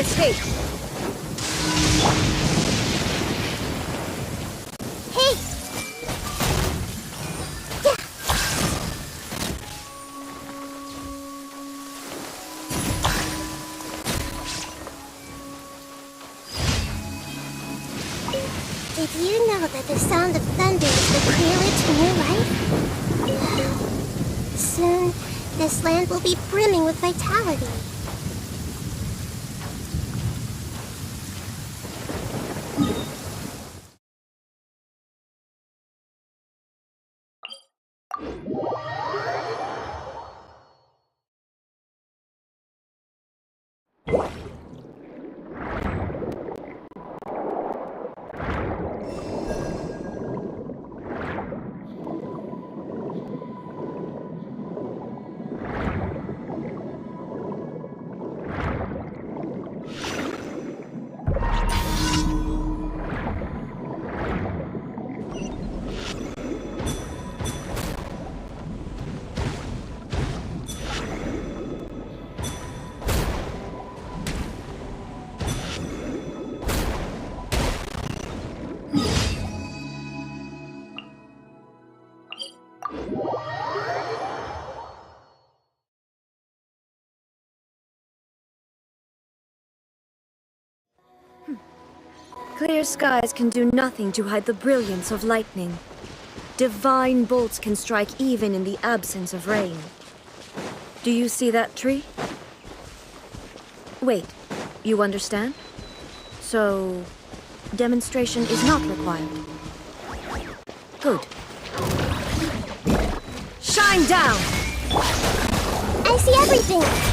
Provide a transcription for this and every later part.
escape! Hey! Did you know that the sound of thunder is the prelude to new life? Soon, this land will be brimming with vitality. Clear skies can do nothing to hide the brilliance of lightning. Divine bolts can strike even in the absence of rain. Do you see that tree? Wait, you understand? So, demonstration is not required. Good. Shine down! I see everything!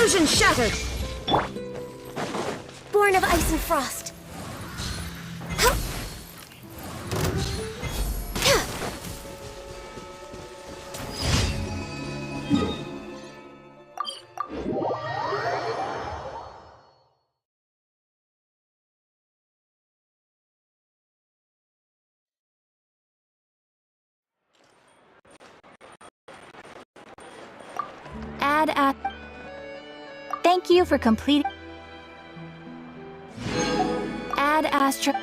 Illusion shattered! Born of ice and frost. Thank you for completing. Ad Astra.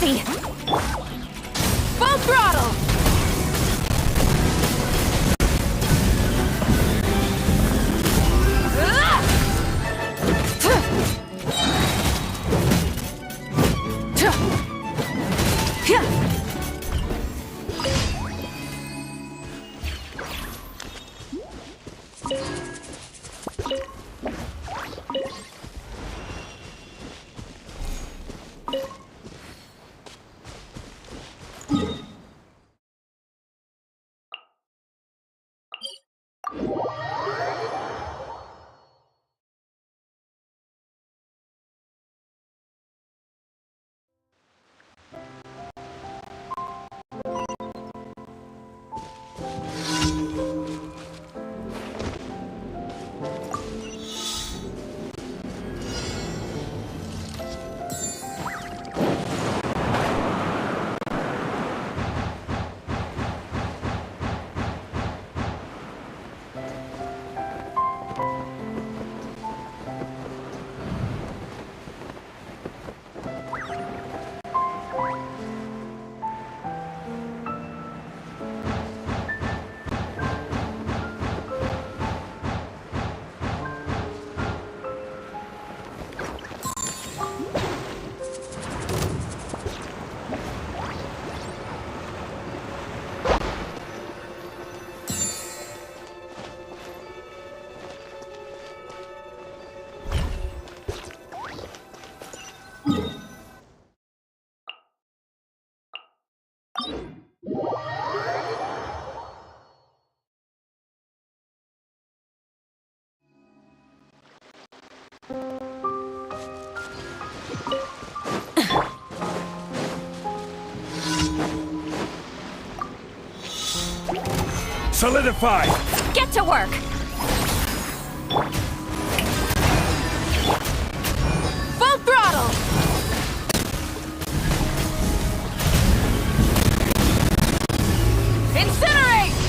heavy! Full throttle! Solidify! Get to work! Full throttle! Incinerate!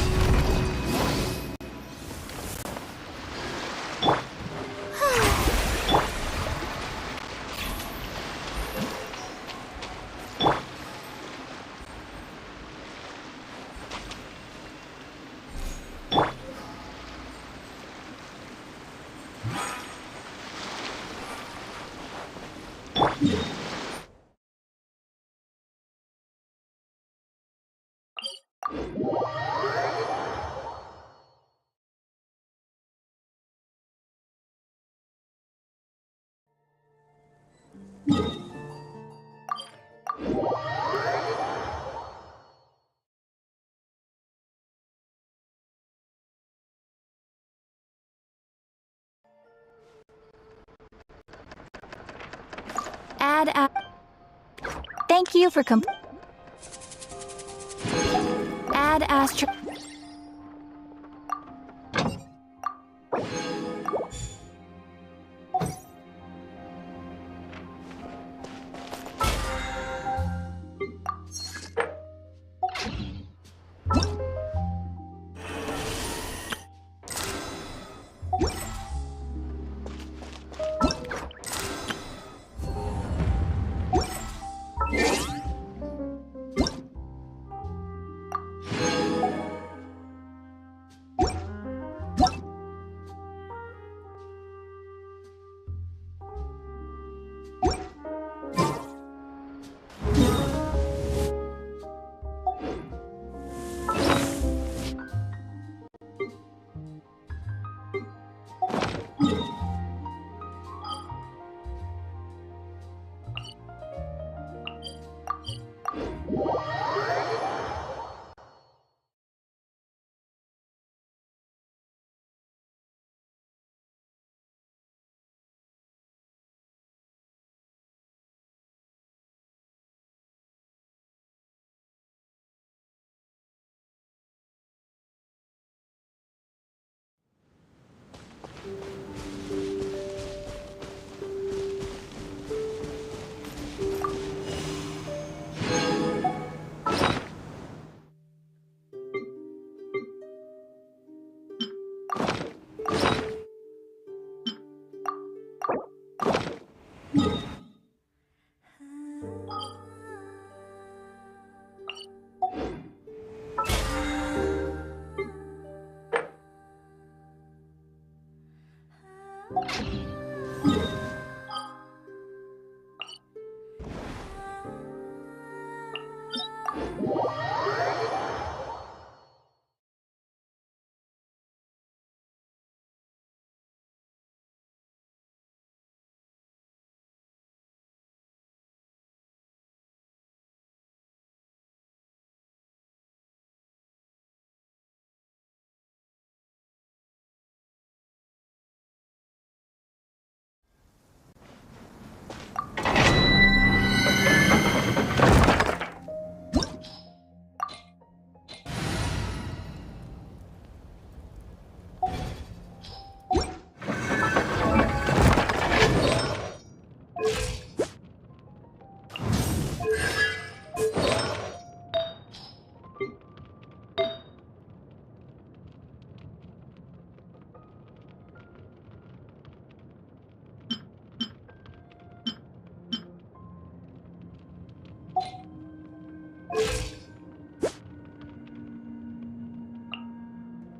Thank you for Add Astro.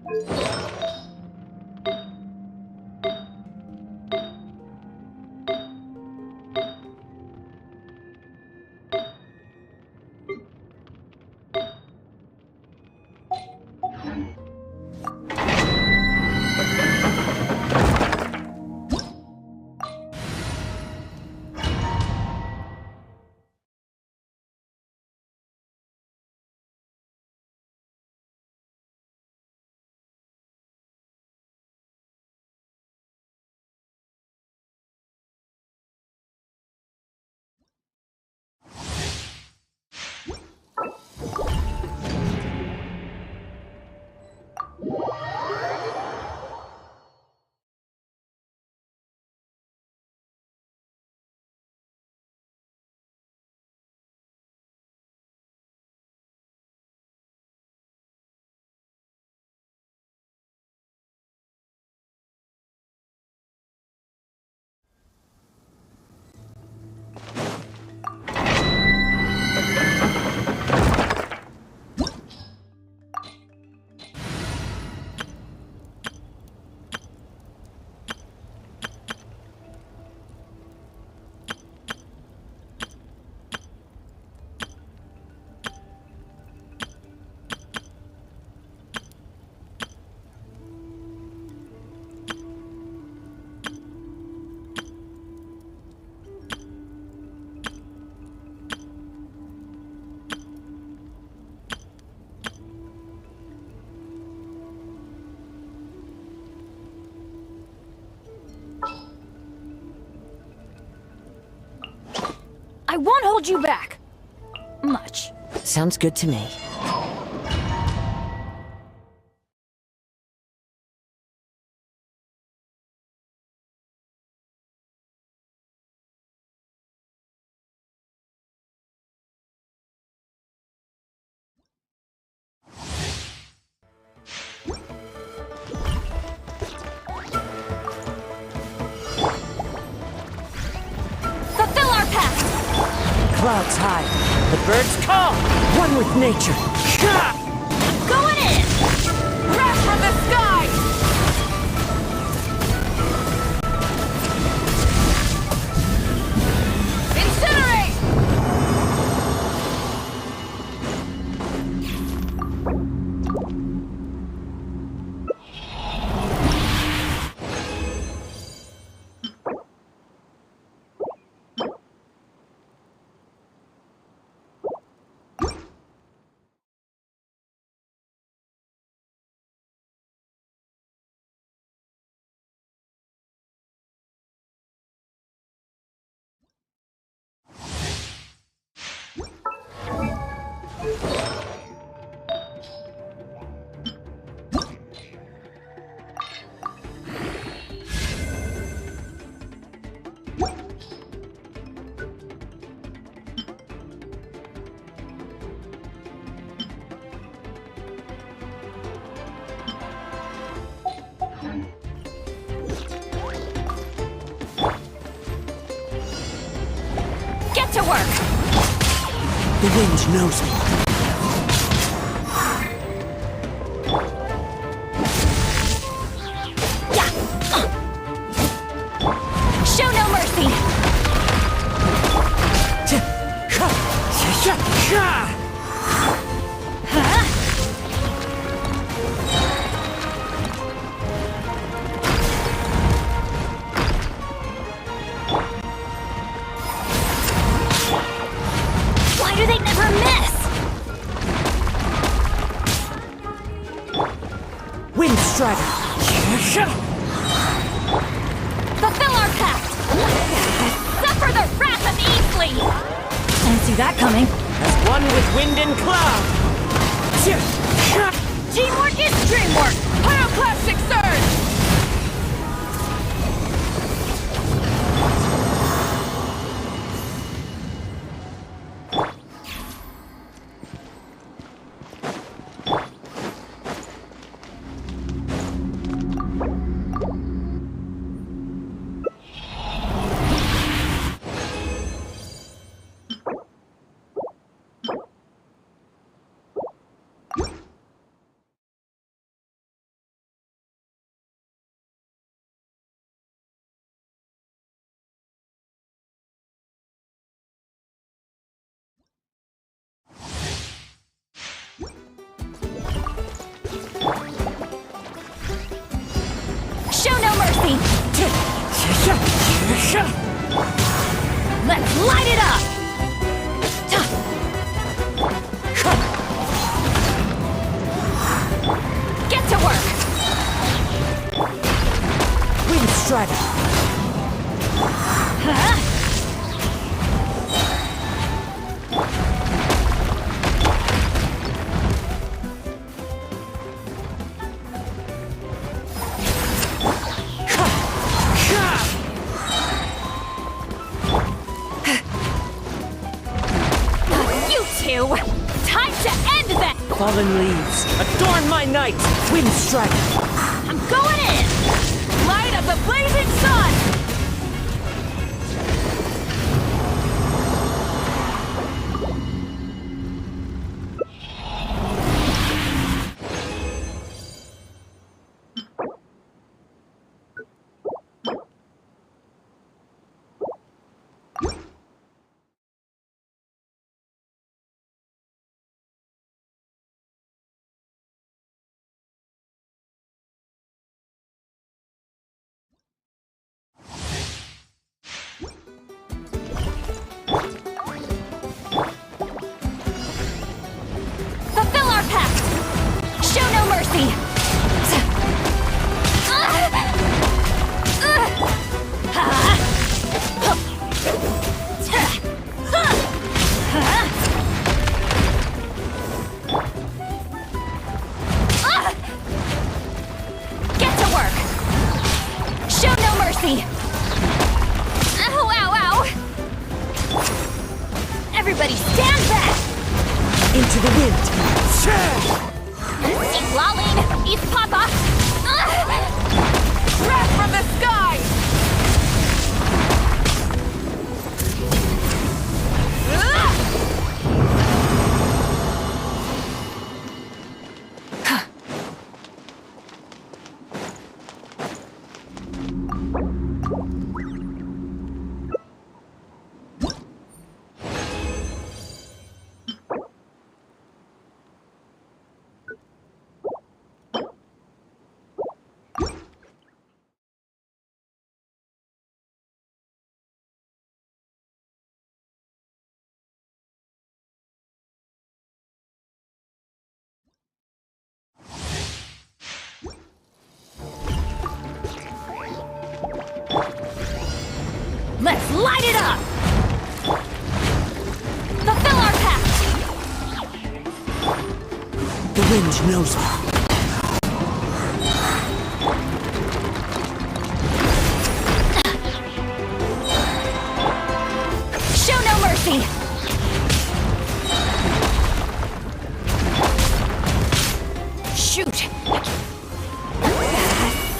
I won't hold you back. Much. Sounds good to me. Fulfill our pact! Clouds high, the birds call, one with nature. Going in! Wrath from the sky! Incinerate! Get to work! The wind knows me. Yeah! Show no mercy! Huh? Why do they never miss? Wind Strider. Fulfill our pact! Suffer the wrath of Eastly! Didn't see that coming. As one with wind and cloud. Teamwork is dreamwork! Pyroclastic surge! Let's light it up! Get to work! Wind Strider! Huh? You two! Time to end that! Fallen leaves, adorn my night! Wind Strider! I'm going in! Light of the blazing sun! Fulfill our pact! Show no mercy! Get to work! Show no mercy! Ow, ow, ow! Everybody stand back! Into the wind! Eat Laline! Eat Papa! Wrath from the sky! Let's light it up! Fulfill our pact! The wind knows me. Show no mercy! Shoot!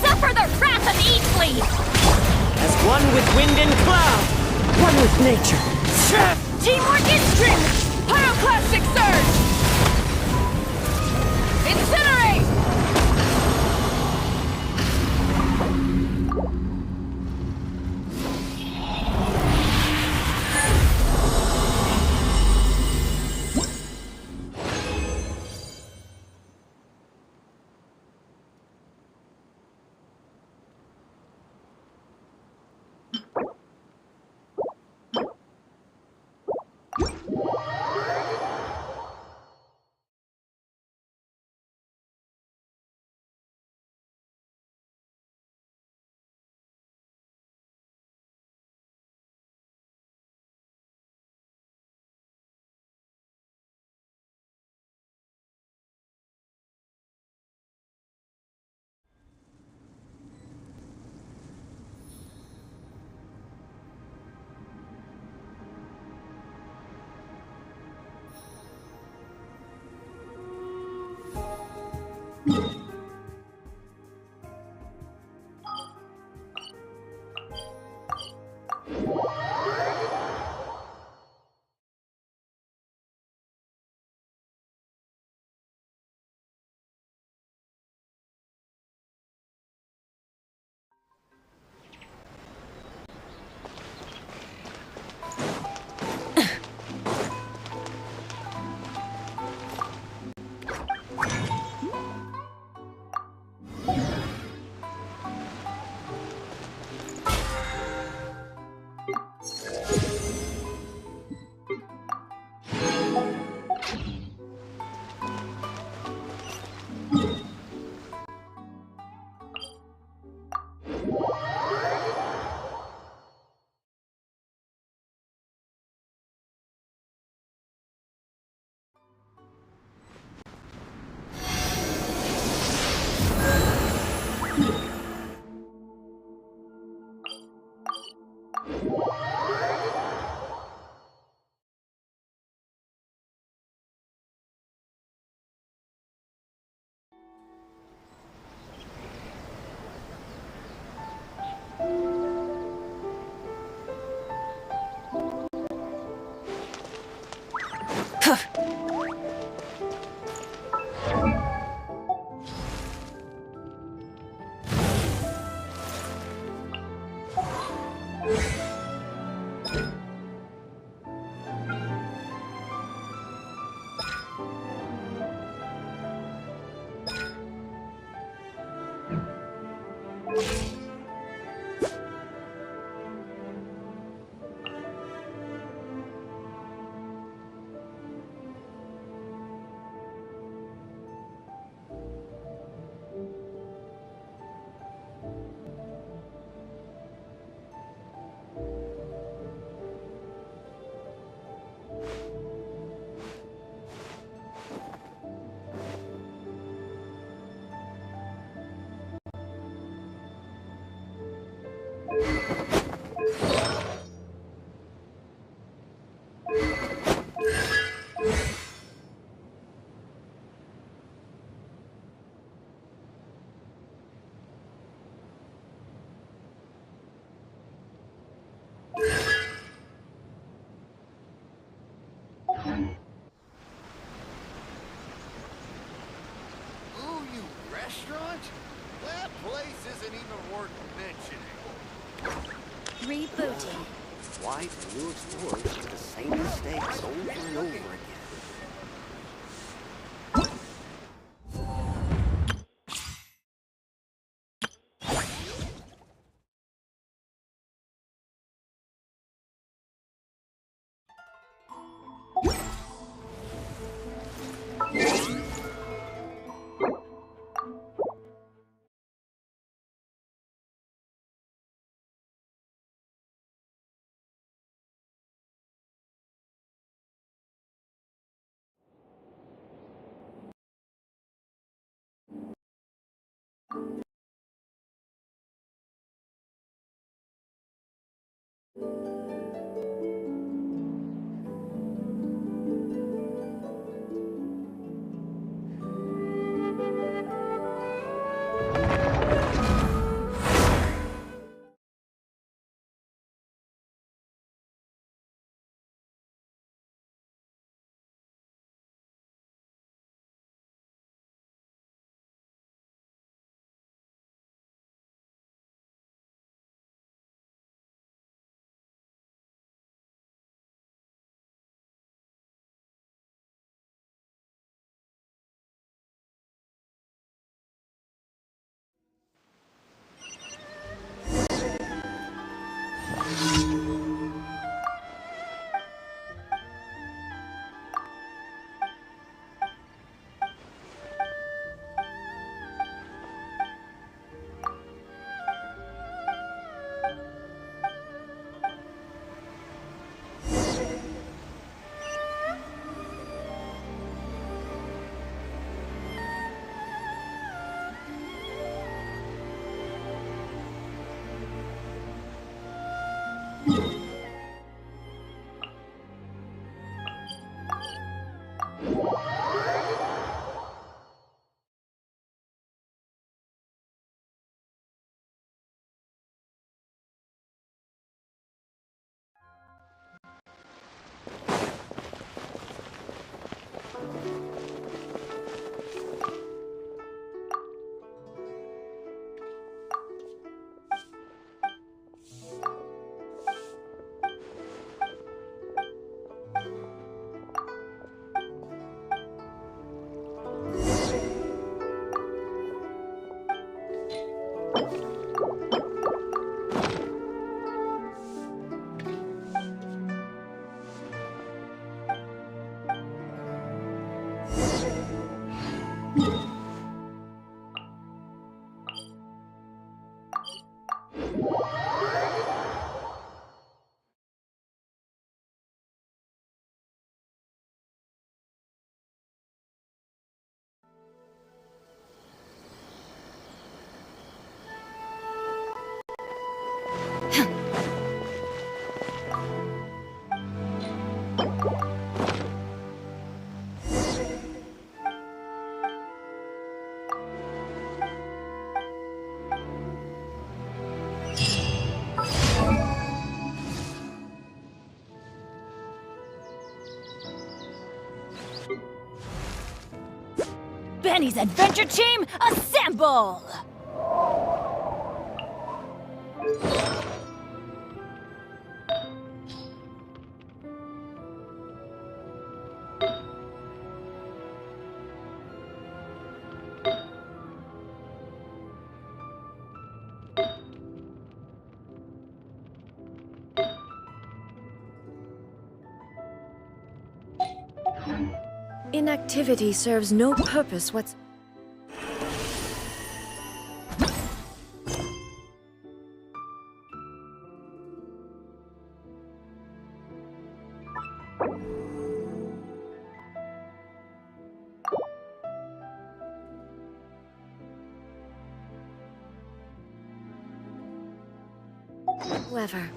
Suffer the wrath of Eastleigh! As one with wind and cloud, one with nature. Teamwork is strength! Pyroclastic surge! Incinerate! booty. Why do new explorers make the same mistakes over and over again? Benny's adventure team, assemble! Inactivity serves no purpose whatsoever. However.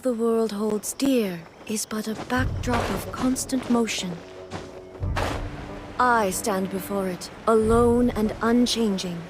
the world holds dear is but a backdrop of constant motion. I stand before it, alone and unchanging.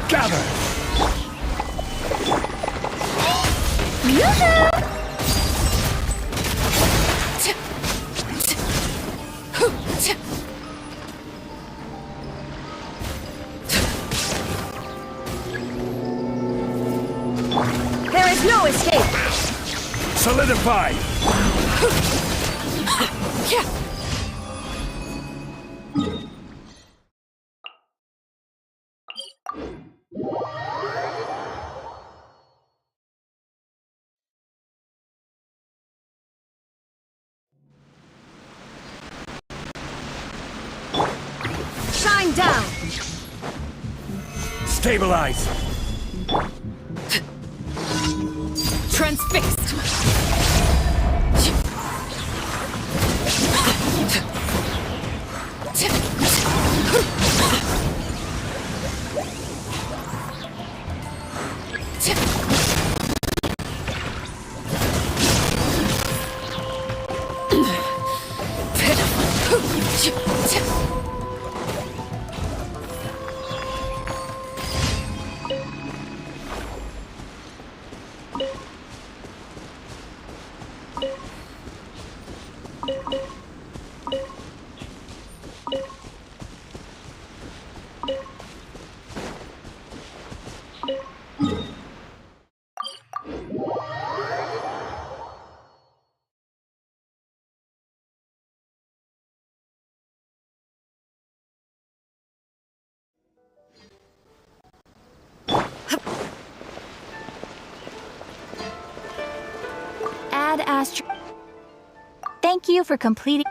Gather! There is no escape! Solidify! Shine down! Stabilize! Transfixed! Add Astro. Thank you for completing.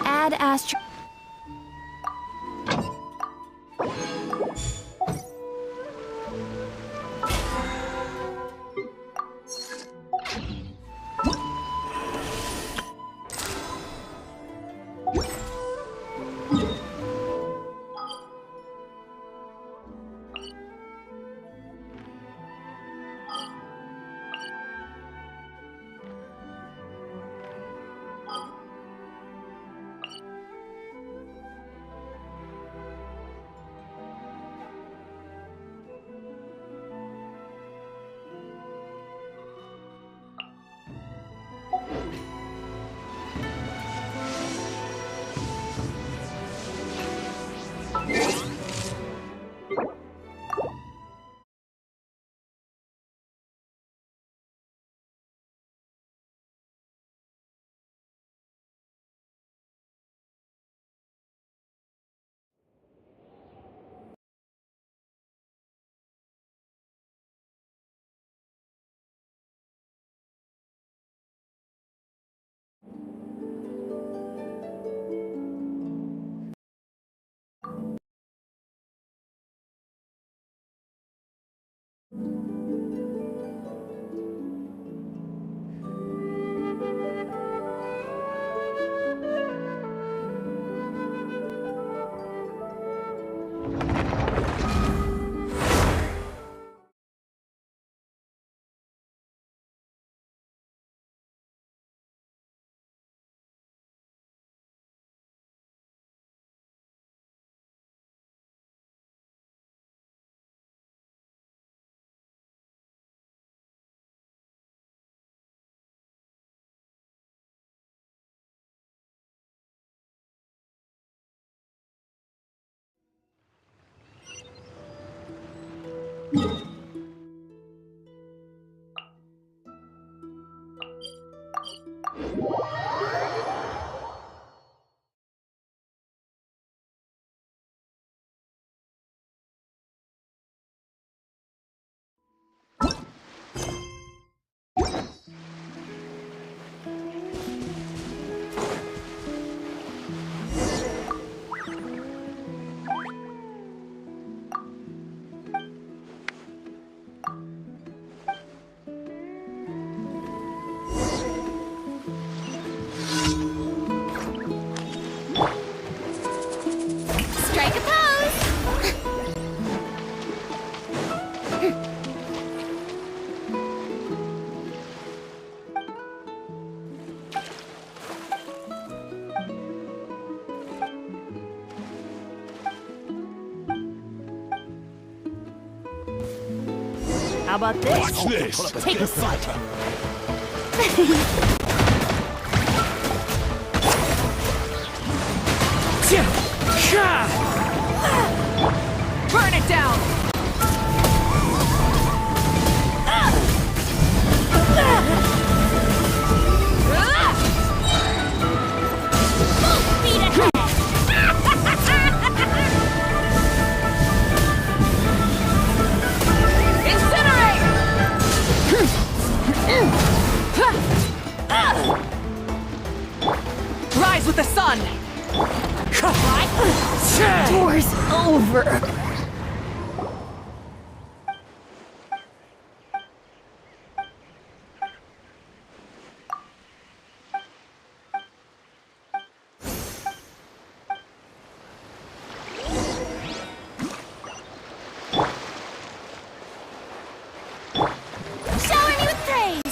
Add Astro. Strike a pose! How about this? Watch this! Take a seat. Burn it down! Full speed ahead! Incinerate! Rise with the sun! War's over! Shower me with praise!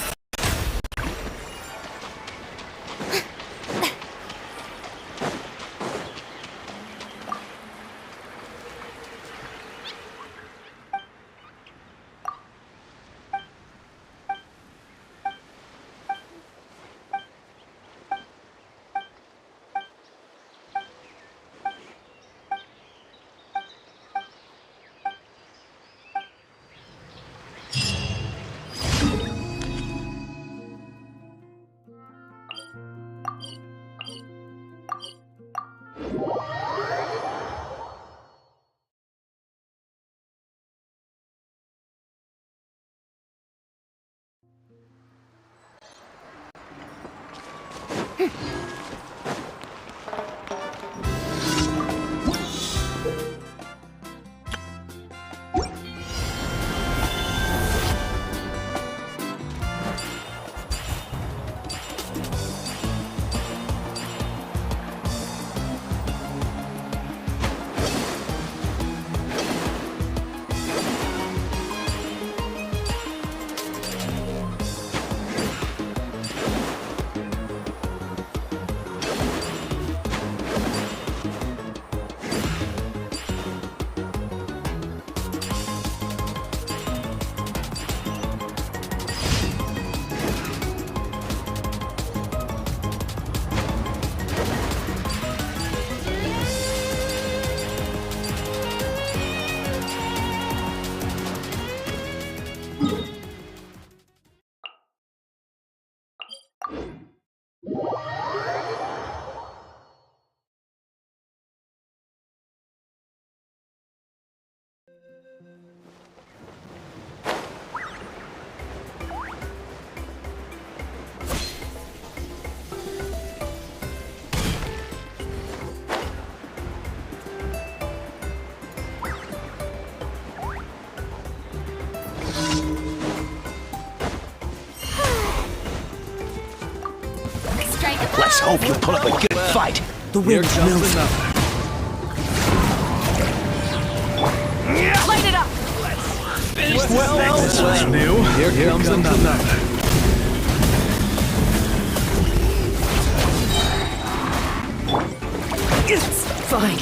Let's hope you put up a good fight. The wind's moving. Light it up! This was new. Here comes another. It's fine.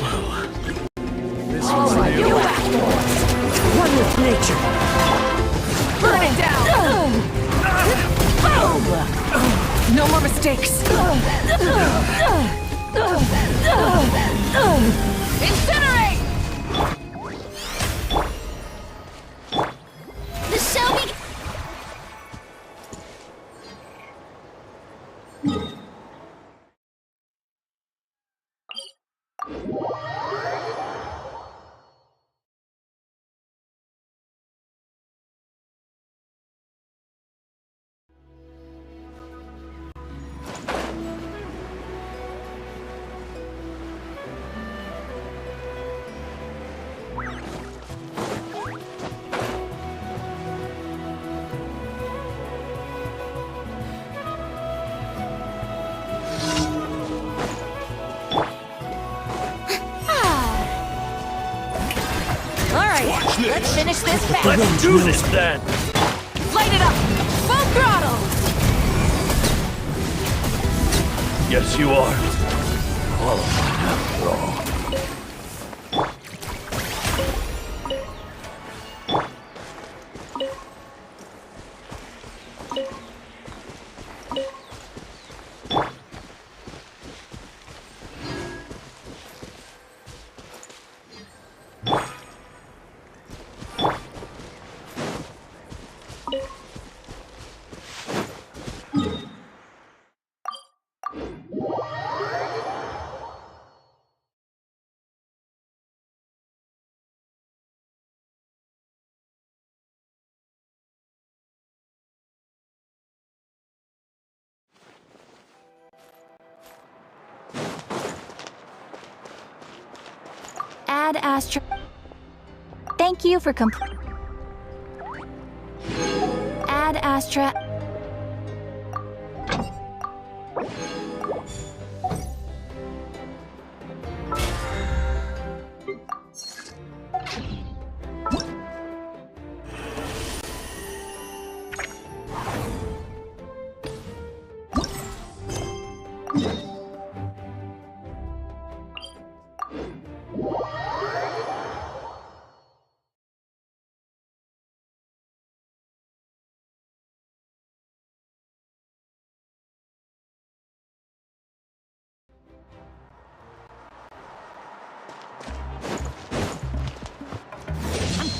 This was new. One with nature. Burn it down! No more mistakes! Incinerate! Alright, let's finish this fast. Let's do this then! Light it up! Full throttle! Yes, you are. All of mine after all. Add Astra. Thank you for Add Astra.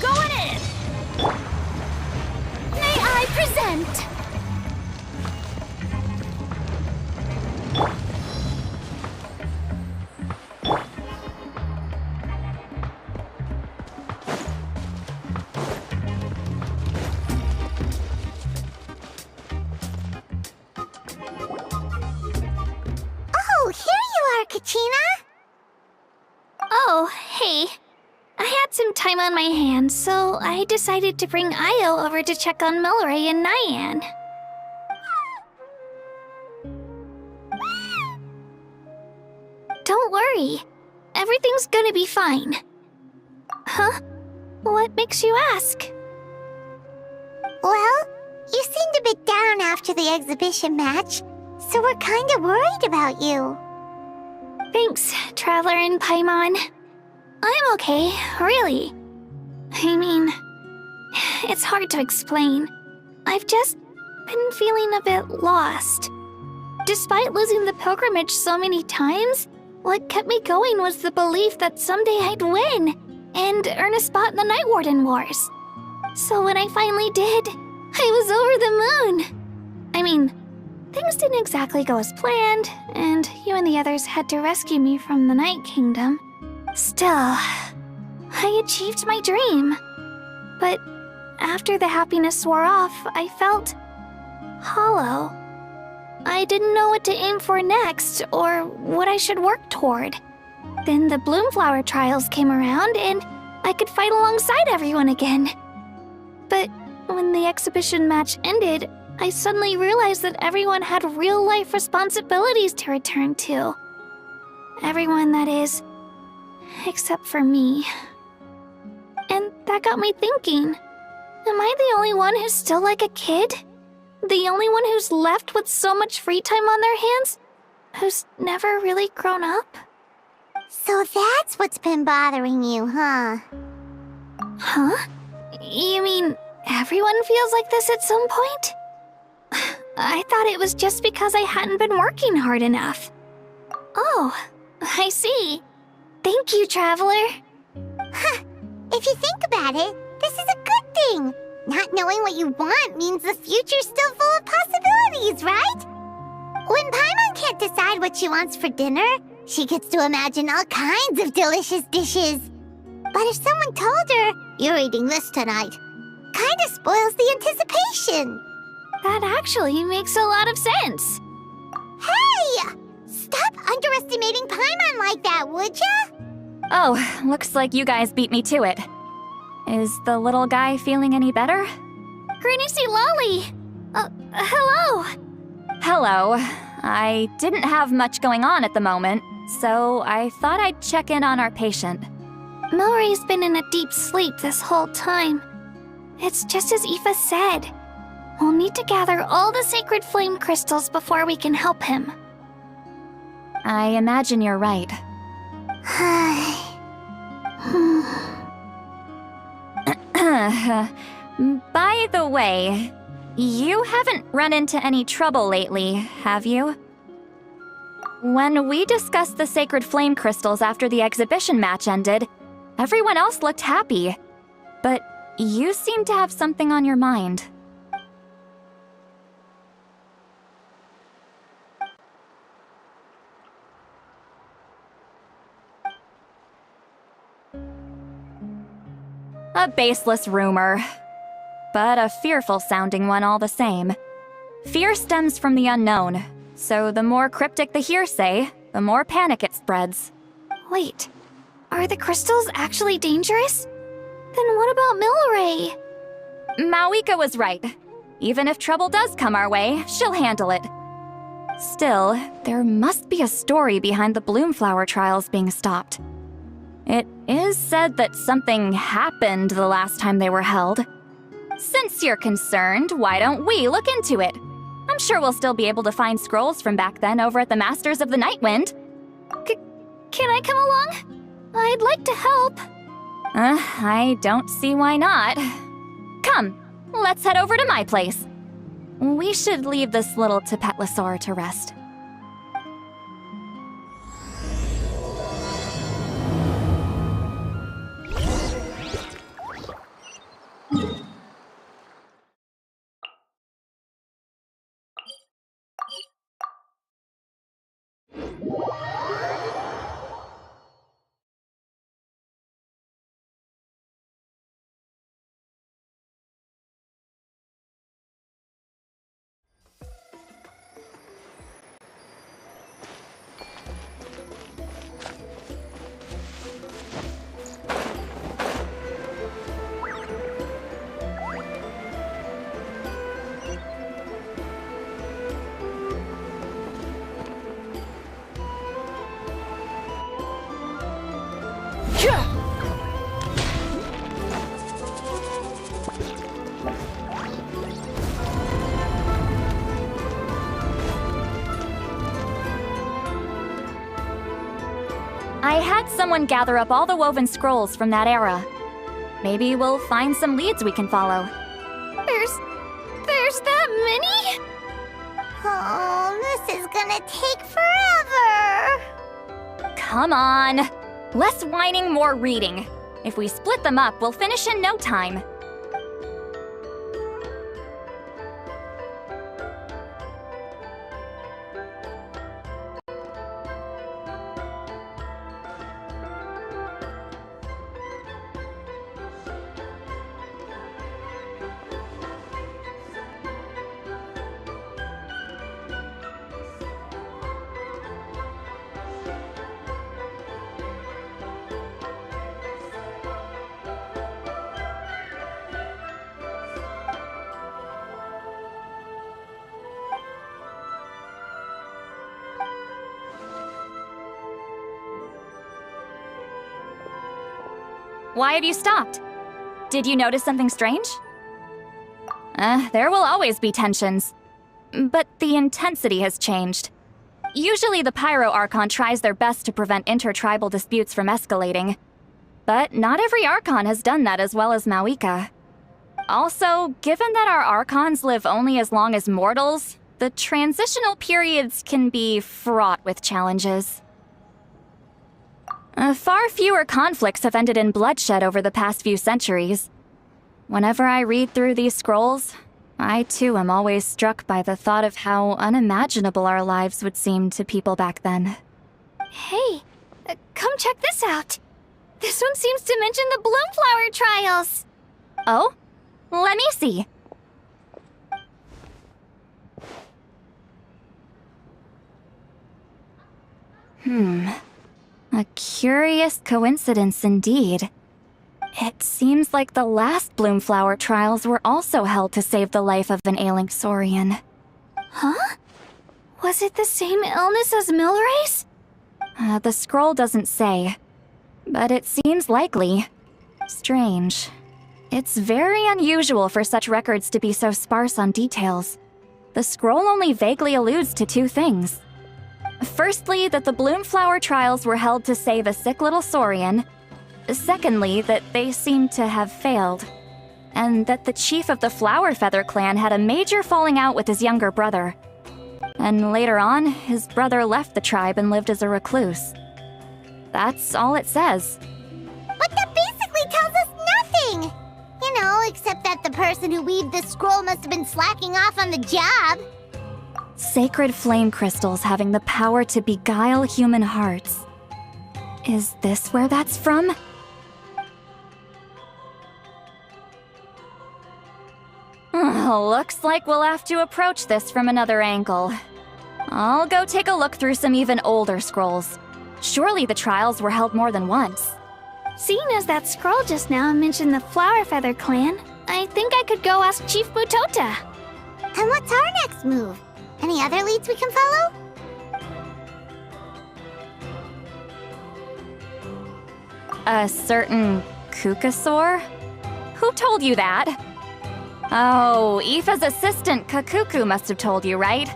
Going in! May I present? Oh, here you are, Katrina! Oh, hey. I had some time on my hands, so I decided to bring Io over to check on Milray and Nyan. Don't worry. Everything's gonna be fine. Huh? What makes you ask? Well, you seemed a bit down after the exhibition match, so we're kinda worried about you. Thanks, Traveler and Paimon. I'm okay, really. I mean, it's hard to explain. I've just been feeling a bit lost. Despite losing the pilgrimage so many times, what kept me going was the belief that someday I'd win and earn a spot in the Night Warden Wars. So when I finally did, I was over the moon. I mean, things didn't exactly go as planned, and you and the others had to rescue me from the Night Kingdom. Still, I achieved my dream. But after the happiness wore off, I felt hollow. I didn't know what to aim for next or what I should work toward. Then the Bloomflower trials came around and I could fight alongside everyone again. But when the exhibition match ended, I suddenly realized that everyone had real-life responsibilities to return to. Everyone, that is, except for me. And that got me thinking, am I the only one who's still like a kid? The only one who's left with so much free time on their hands? Who's never really grown up? So that's what's been bothering you, huh? Huh? You mean everyone feels like this at some point? I thought it was just because I hadn't been working hard enough. Oh, I see. Thank you, Traveler. Huh. If you think about it, this is a good thing. Not knowing what you want means the future's still full of possibilities, right? When Paimon can't decide what she wants for dinner, she gets to imagine all kinds of delicious dishes. But if someone told her, "You're eating this tonight," kinda spoils the anticipation. That actually makes a lot of sense. Hey! Stop underestimating Paimon like that, would ya? Oh, looks like you guys beat me to it. Is the little guy feeling any better? Granny C. Lolly! Hello! Hello. I didn't have much going on at the moment, so I thought I'd check in on our patient. Milray's been in a deep sleep this whole time. It's just as Aoife said. We'll need to gather all the sacred flame crystals before we can help him. I imagine you're right. By the way, you haven't run into any trouble lately, have you? When we discussed the sacred flame crystals after the exhibition match ended, everyone else looked happy. But you seem to have something on your mind. A baseless rumor, but a fearful-sounding one all the same. Fear stems from the unknown, so the more cryptic the hearsay, the more panic it spreads. Wait, are the crystals actually dangerous? Then what about Milray? Mawika was right. Even if trouble does come our way, she'll handle it. Still, there must be a story behind the Bloomflower trials being stopped. It is said that something happened the last time they were held. Since you're concerned, why don't we look into it? I'm sure we'll still be able to find scrolls from back then over at the Masters of the Nightwind. Can I come along? I'd like to help. I don't see why not. Come, let's head over to my place. We should leave this little Tapetlosaur to rest. I had someone gather up all the woven scrolls from that era. Maybe we'll find some leads we can follow. There's that many? Oh, this is gonna take forever. Come on! Less whining, more reading. If we split them up, we'll finish in no time. Why have you stopped? Did you notice something strange? There will always be tensions. But the intensity has changed. Usually the Pyro Archon tries their best to prevent intertribal disputes from escalating. But not every Archon has done that as well as Mawika. Also, given that our Archons live only as long as mortals, the transitional periods can be fraught with challenges. Far fewer conflicts have ended in bloodshed over the past few centuries. Whenever I read through these scrolls, I too am always struck by the thought of how unimaginable our lives would seem to people back then. Hey, come check this out. This one seems to mention the Bloomflower trials. Oh? Let me see. A curious coincidence indeed. It seems like the last Bloomflower trials were also held to save the life of an ailing Saurian. Huh? Was it the same illness as Milray's? The scroll doesn't say. but it seems likely. Strange. It's very unusual for such records to be so sparse on details. The scroll only vaguely alludes to two things. Firstly, that the Bloomflower trials were held to save a sick little Saurian. Secondly, that they seem to have failed. And that the chief of the Flower Feather clan had a major falling out with his younger brother. And later on, his brother left the tribe and lived as a recluse. That's all it says. But that basically tells us nothing! You know, except that the person who weaved this scroll must have been slacking off on the job. Sacred flame crystals having the power to beguile human hearts. Is this where that's from? Looks like we'll have to approach this from another angle. I'll go take a look through some even older scrolls. Surely the trials were held more than once. Seeing as that scroll just now mentioned the Flower Feather clan, I think I could go ask Chief Butota. And what's our next move? Any other leads we can follow? A certain Kukasaur? Who told you that? Oh, Aoife's assistant Kakuku must have told you, right?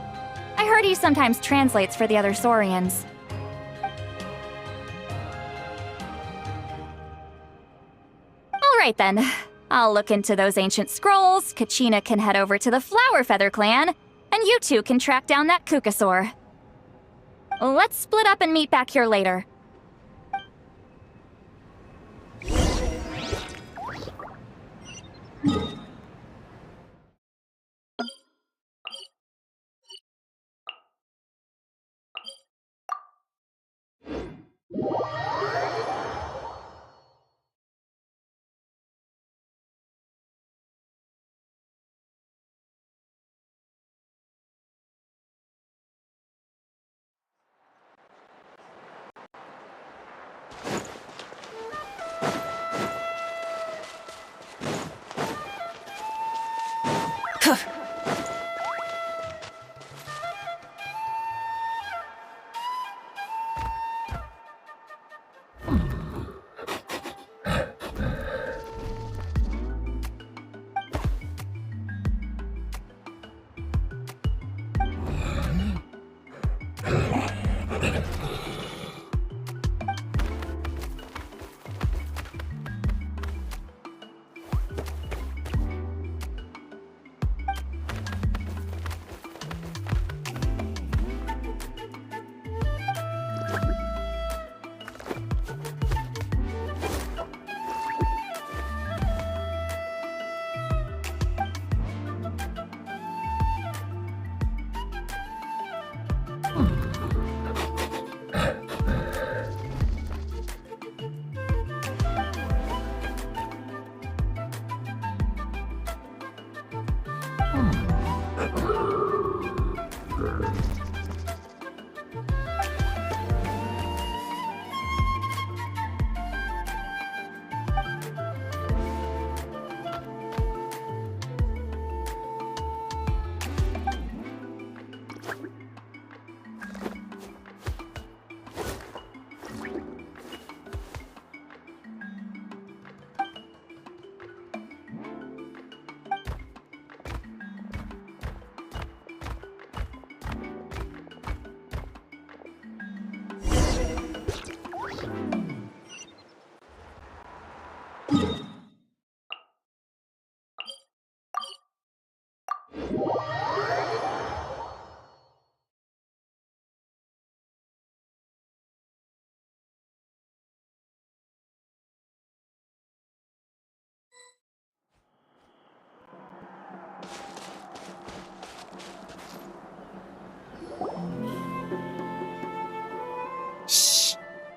I heard he sometimes translates for the other Saurians. Alright then. I'll look into those ancient scrolls, Kachina can head over to the Flower Feather clan, and you two can track down that Kukasaur. Let's split up and meet back here later.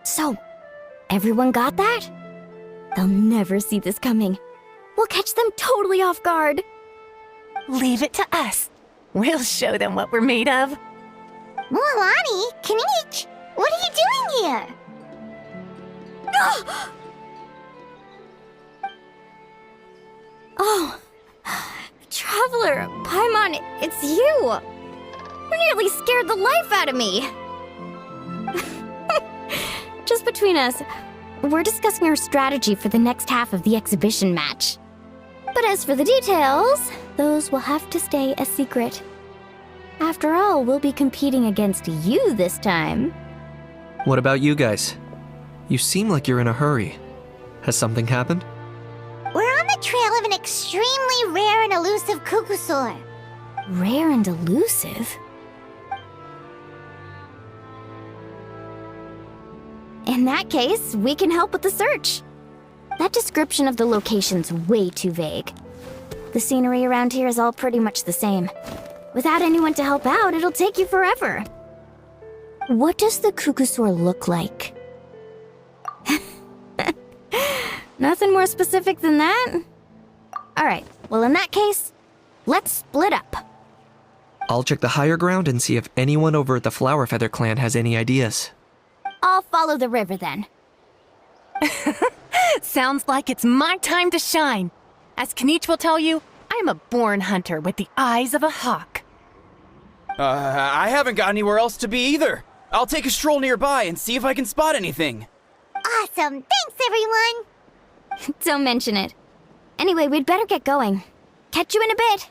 So, everyone got that? They'll never see this coming. We'll catch them totally off guard. Leave it to us. We'll show them what we're made of. Mualani, Kinich, what are you doing here? Oh, Traveler, Paimon, it's you! You nearly scared the life out of me! Just between us, We're discussing our strategy for the next half of the exhibition match. But as for the details, those will have to stay a secret. After all, we'll be competing against you this time. What about you guys? You seem like you're in a hurry. Has something happened? We're on the trail of an extremely rare and elusive Kukusaur. Rare and elusive? In that case, we can help with the search. That description of the location's way too vague. The scenery around here is all pretty much the same. Without anyone to help out, it'll take you forever. What does the Kukusaur look like? Nothing more specific than that? Alright, well in that case, let's split up. I'll check the higher ground and see if anyone over at the Flower Feather clan has any ideas. I'll follow the river then. Sounds like it's my time to shine. As Kanichi will tell you, I'm a born hunter with the eyes of a hawk. I haven't got anywhere else to be either. I'll take a stroll nearby and see if I can spot anything. Awesome! Thanks, everyone! Don't mention it. Anyway, we'd better get going. Catch you in a bit.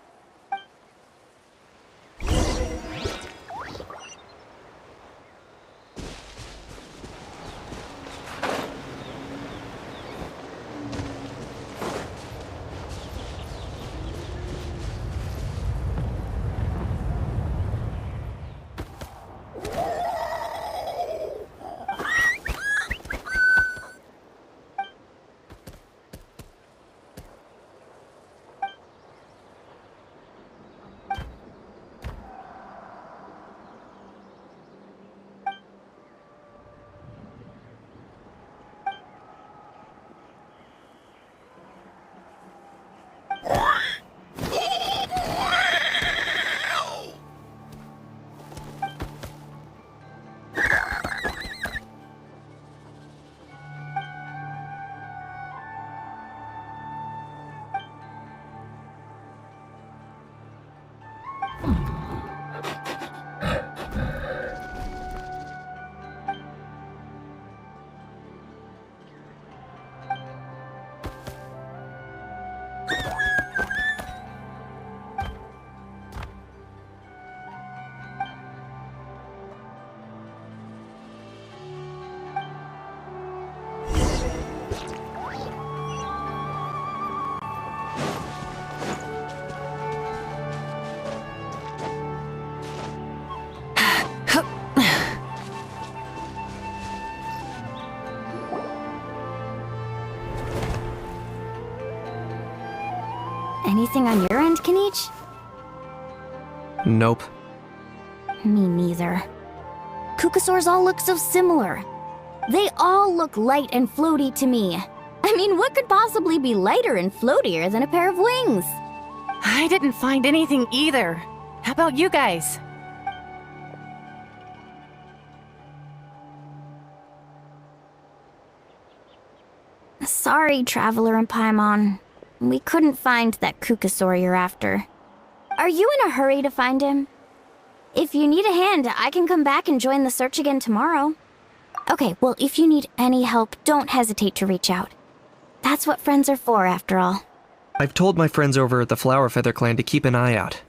Anything on your end, Kanichi? Nope. Me neither. Kukusaurs all look so similar. They all look light and floaty to me. I mean, what could possibly be lighter and floatier than a pair of wings? I didn't find anything either. How about you guys? Sorry, Traveler and Paimon. We couldn't find that Kukusaur you're after. Are you in a hurry to find him? If you need a hand, I can come back and join the search again tomorrow. Okay, well, if you need any help, don't hesitate to reach out. That's what friends are for, after all. I've told my friends over at the Flower Feather clan to keep an eye out.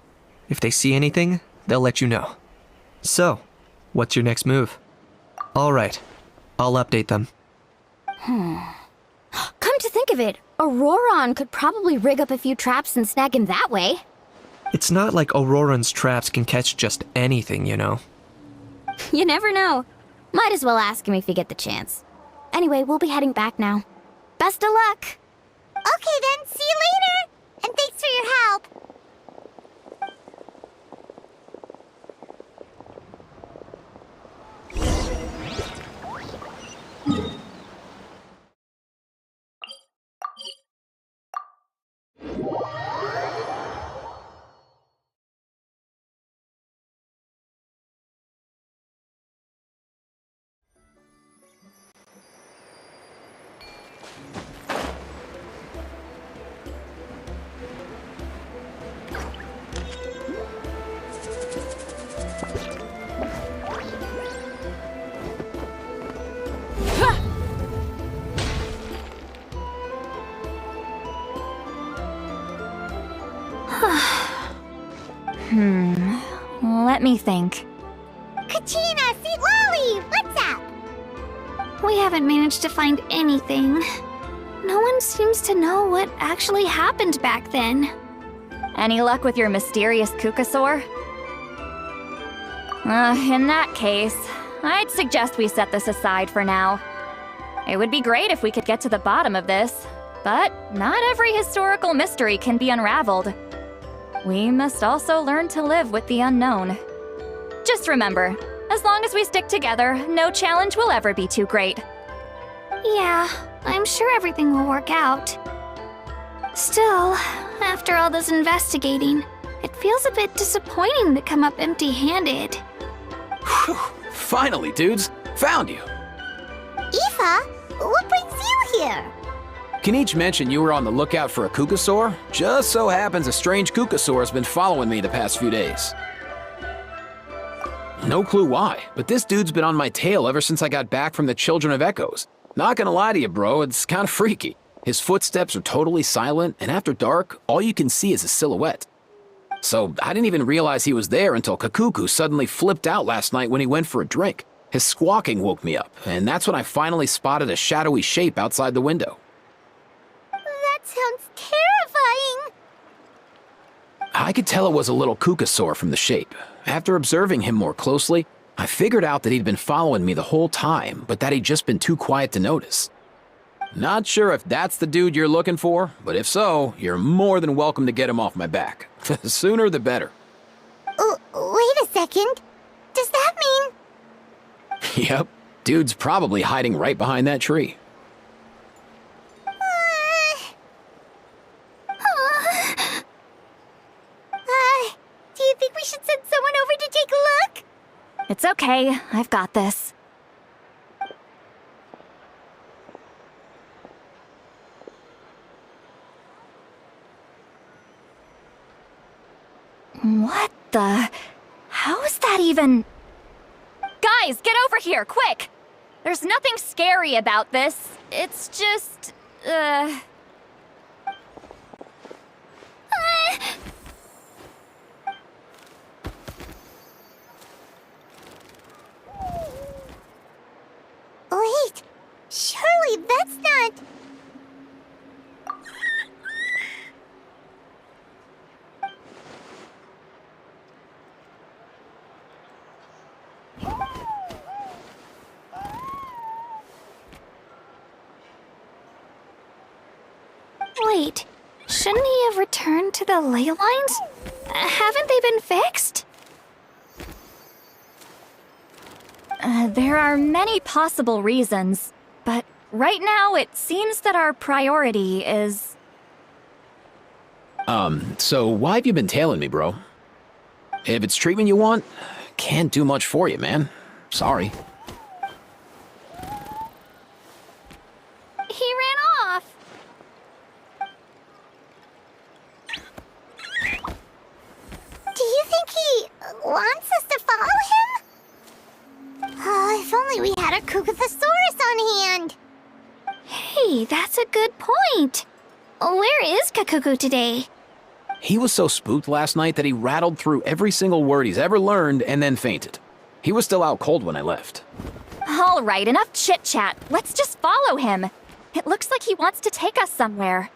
If they see anything, they'll let you know. So, what's your next move? Alright, I'll update them. Come to think of it, Auroron could probably rig up a few traps and snag him that way. It's not like Auroran's traps can catch just anything, you know. You never know. Might as well ask him if you get the chance. Anyway, we'll be heading back now. Best of luck! Okay then, see you later! And thanks for your help! Let me think. Kachina, Sweet Lolly, what's up? We haven't managed to find anything. No one seems to know what actually happened back then. Any luck with your mysterious Kukasaur? In that case, I'd suggest we set this aside for now. It would be great if we could get to the bottom of this, but not every historical mystery can be unraveled. We must also learn to live with the unknown. Just remember, as long as we stick together, no challenge will ever be too great. Yeah, I'm sure everything will work out. Still, after all this investigating, it feels a bit disappointing to come up empty-handed. Whew. Finally, dudes. Found you. Aoife, what brings you here? Kinich mentioned you were on the lookout for a Kukasaur. Just so happens a strange Kukasaur has been following me the past few days. No clue why, but this dude's been on my tail ever since I got back from the Children of Echoes. Not gonna lie to you, bro, it's kinda freaky. His footsteps are totally silent, and after dark, all you can see is a silhouette. So I didn't even realize he was there until Kakuku suddenly flipped out last night when he went for a drink. His squawking woke me up, and that's when I finally spotted a shadowy shape outside the window. That sounds terrifying. I could tell it was a little Kukasaur from the shape. After observing him more closely, I figured out that he'd been following me the whole time, but that he'd just been too quiet to notice. Not sure if that's the dude you're looking for, but if so, you're more than welcome to get him off my back. The sooner the better. Wait a second. Does that mean... Yep, dude's probably hiding right behind that tree. Do you think we should send someone over to take a look? It's okay, I've got this. What the... How is that even... Guys, get over here, quick! There's nothing scary about this. It's just... Wait, surely that's not... Wait, shouldn't he have returned to the ley lines? Haven't they been fixed? There are many possible reasons, but right now it seems that our priority is... So why have you been tailing me, bro? If it's treatment you want, can't do much for you, man. Sorry. He ran off. Do you think he wants us to follow him? Oh, if only we had a Kukathosaurus on hand. Hey, that's a good point. Where is Kakuku today? He was so spooked last night that he rattled through every single word he's ever learned and then fainted. He was still out cold when I left. All right, enough chit-chat. Let's just follow him. It looks like he wants to take us somewhere.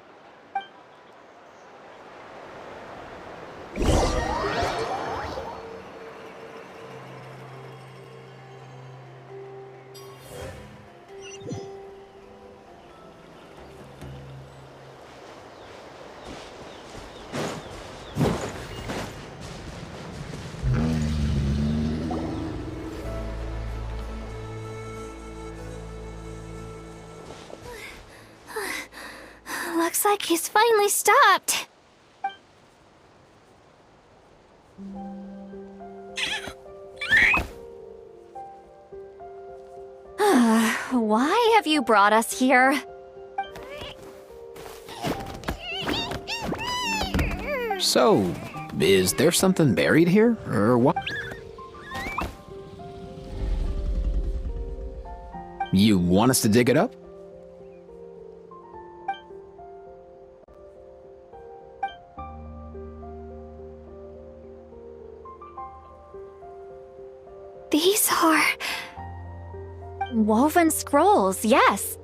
Looks like he's finally stopped. Why have you brought us here? So, is there something buried here, or what? You want us to dig it up? These are... Woven scrolls, yes.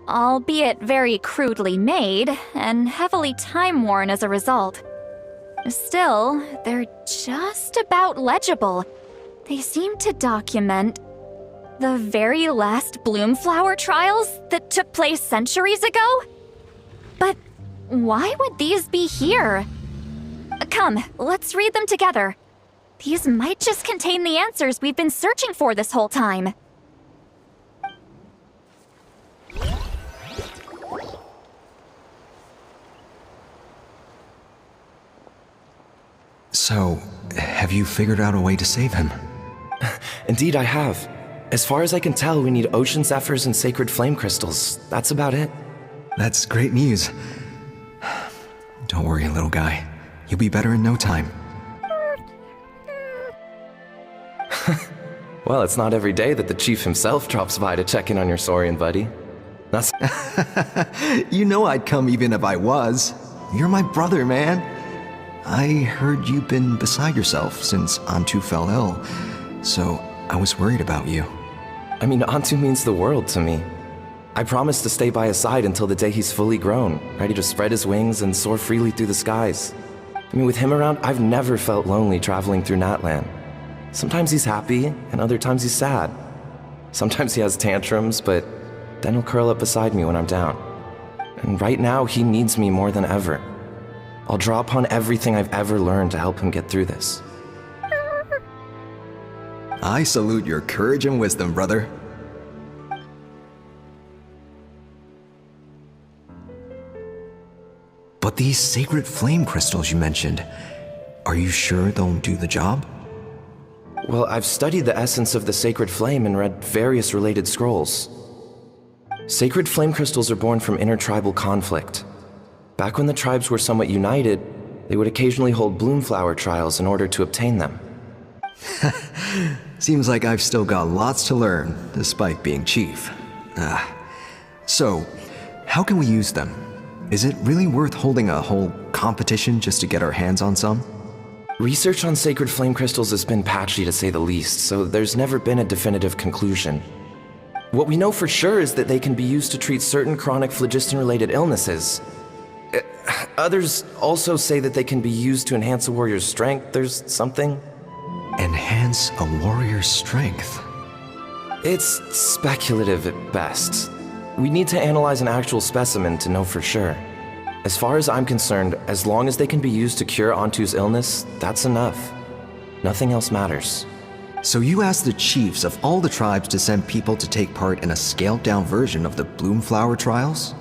Albeit very crudely made, and heavily time-worn as a result. Still, they're just about legible. They seem to document the very last Bloomflower trials that took place centuries ago? But why would these be here? Come, let's read them together. These might just contain the answers we've been searching for this whole time. So, have you figured out a way to save him? Indeed, I have. As far as I can tell, we need ocean zephyrs and sacred flame crystals. That's about it. That's great news. Don't worry, little guy. You'll be better in no time. Well, it's not every day that the chief himself drops by to check in on your Saurian buddy. That's... You know I'd come even if I was. You're my brother, man. I heard you've been beside yourself since Antu fell ill, so I was worried about you. I mean, Antu means the world to me. I promised to stay by his side until the day he's fully grown, ready to spread his wings and soar freely through the skies. I mean, with him around, I've never felt lonely traveling through Natlan. Sometimes he's happy, and other times he's sad. Sometimes he has tantrums, but then he'll curl up beside me when I'm down. And right now, he needs me more than ever. I'll draw upon everything I've ever learned to help him get through this. I salute your courage and wisdom, brother. But these sacred flame crystals you mentioned, are you sure they'll do the job? Well, I've studied the essence of the sacred flame and read various related scrolls. Sacred flame crystals are born from intertribal conflict. Back when the tribes were somewhat united, they would occasionally hold Bloomflower trials in order to obtain them. Seems like I've still got lots to learn, despite being chief. So, how can we use them? Is it really worth holding a whole competition just to get our hands on some? Research on sacred flame crystals has been patchy to say the least, so there's never been a definitive conclusion. What we know for sure is that they can be used to treat certain chronic phlogiston-related illnesses. Others also say that they can be used to enhance a warrior's strength. There's something. Enhance a warrior's strength? It's speculative at best. We need to analyze an actual specimen to know for sure. As far as I'm concerned, as long as they can be used to cure Antu's illness, that's enough. Nothing else matters. So you asked the chiefs of all the tribes to send people to take part in a scaled-down version of the Bloomflower trials?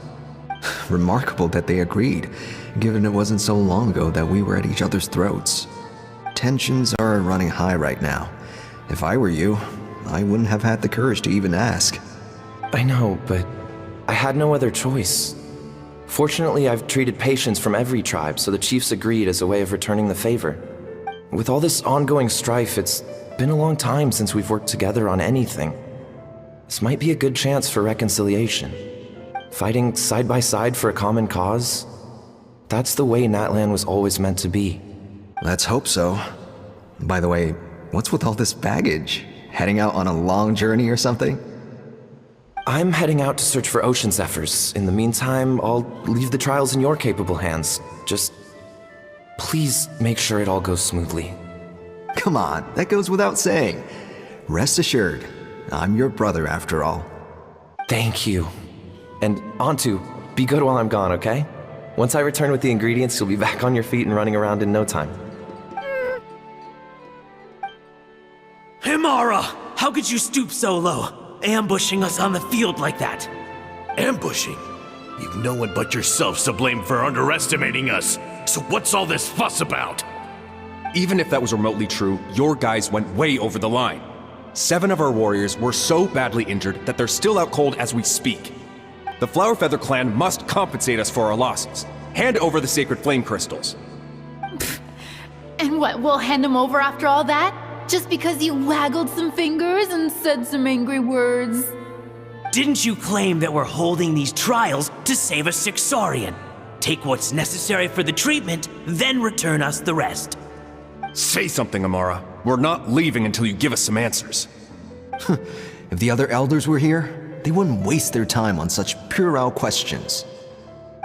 Remarkable that they agreed, given it wasn't so long ago that we were at each other's throats. Tensions are running high right now. If I were you, I wouldn't have had the courage to even ask. I know, but I had no other choice. Fortunately, I've treated patients from every tribe, so the chiefs agreed as a way of returning the favor. With all this ongoing strife, it's been a long time since we've worked together on anything. This might be a good chance for reconciliation. Fighting side by side for a common cause? That's the way Natlan was always meant to be. Let's hope so. By the way, what's with all this baggage? Heading out on a long journey or something? I'm heading out to search for ocean zephyrs. In the meantime, I'll leave the trials in your capable hands. Just please make sure it all goes smoothly. Come on, that goes without saying. Rest assured, I'm your brother after all. Thank you. And Antu, be good while I'm gone, okay? Once I return with the ingredients, you'll be back on your feet and running around in no time. Himara! How could you stoop so low, ambushing us on the field like that? Ambushing? You've no one but yourself to blame for underestimating us. So what's all this fuss about? Even if that was remotely true, your guys went way over the line. 7 of our warriors were so badly injured that they're still out cold as we speak. The Flowerfeather clan must compensate us for our losses. Hand over the sacred flame crystals. And what, we'll hand them over after all that? Just because you waggled some fingers and said some angry words? Didn't you claim that we're holding these trials to save a sick Saurian? Take what's necessary for the treatment, then return us the rest. Say something, Amara. We're not leaving until you give us some answers. If the other elders were here, they wouldn't waste their time on such puerile questions.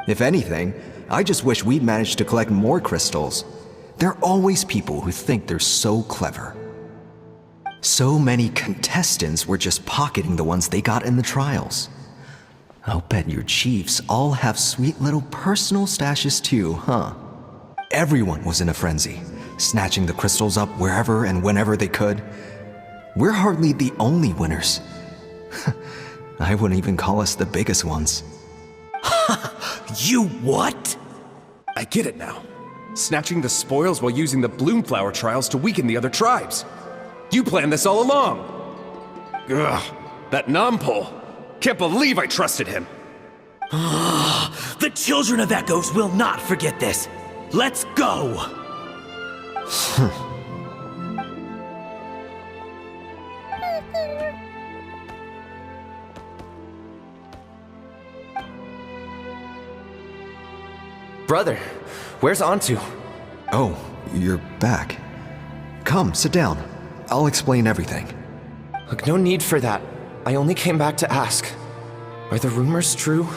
If anything, I just wish we'd managed to collect more crystals. There are always people who think they're so clever. So many contestants were just pocketing the ones they got in the trials. I'll bet your chiefs all have sweet little personal stashes too, huh? Everyone was in a frenzy, snatching the crystals up wherever and whenever they could. We're hardly the only winners. I wouldn't even call us the biggest ones. You what? I get it now. Snatching the spoils while using the Bloomflower trials to weaken the other tribes. You planned this all along. Ugh, that Nompole. Can't believe I trusted him. The Children of Echoes will not forget this. Let's go! Brother, where's Antu? Oh, you're back. Come, sit down. I'll explain everything. Look, no need for that. I only came back to ask. Are the rumors true?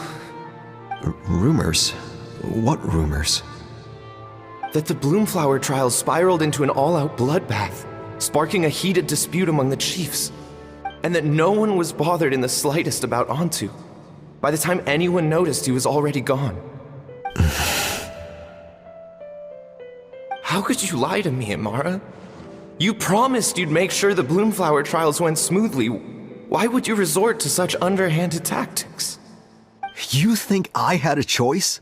Rumors? What rumors? That the Bloomflower trials spiraled into an all-out bloodbath, sparking a heated dispute among the chiefs. And that no one was bothered in the slightest about Antu. By the time anyone noticed, he was already gone. How could you lie to me, Amara? You promised you'd make sure the Bloomflower trials went smoothly. Why would you resort to such underhanded tactics? You think I had a choice?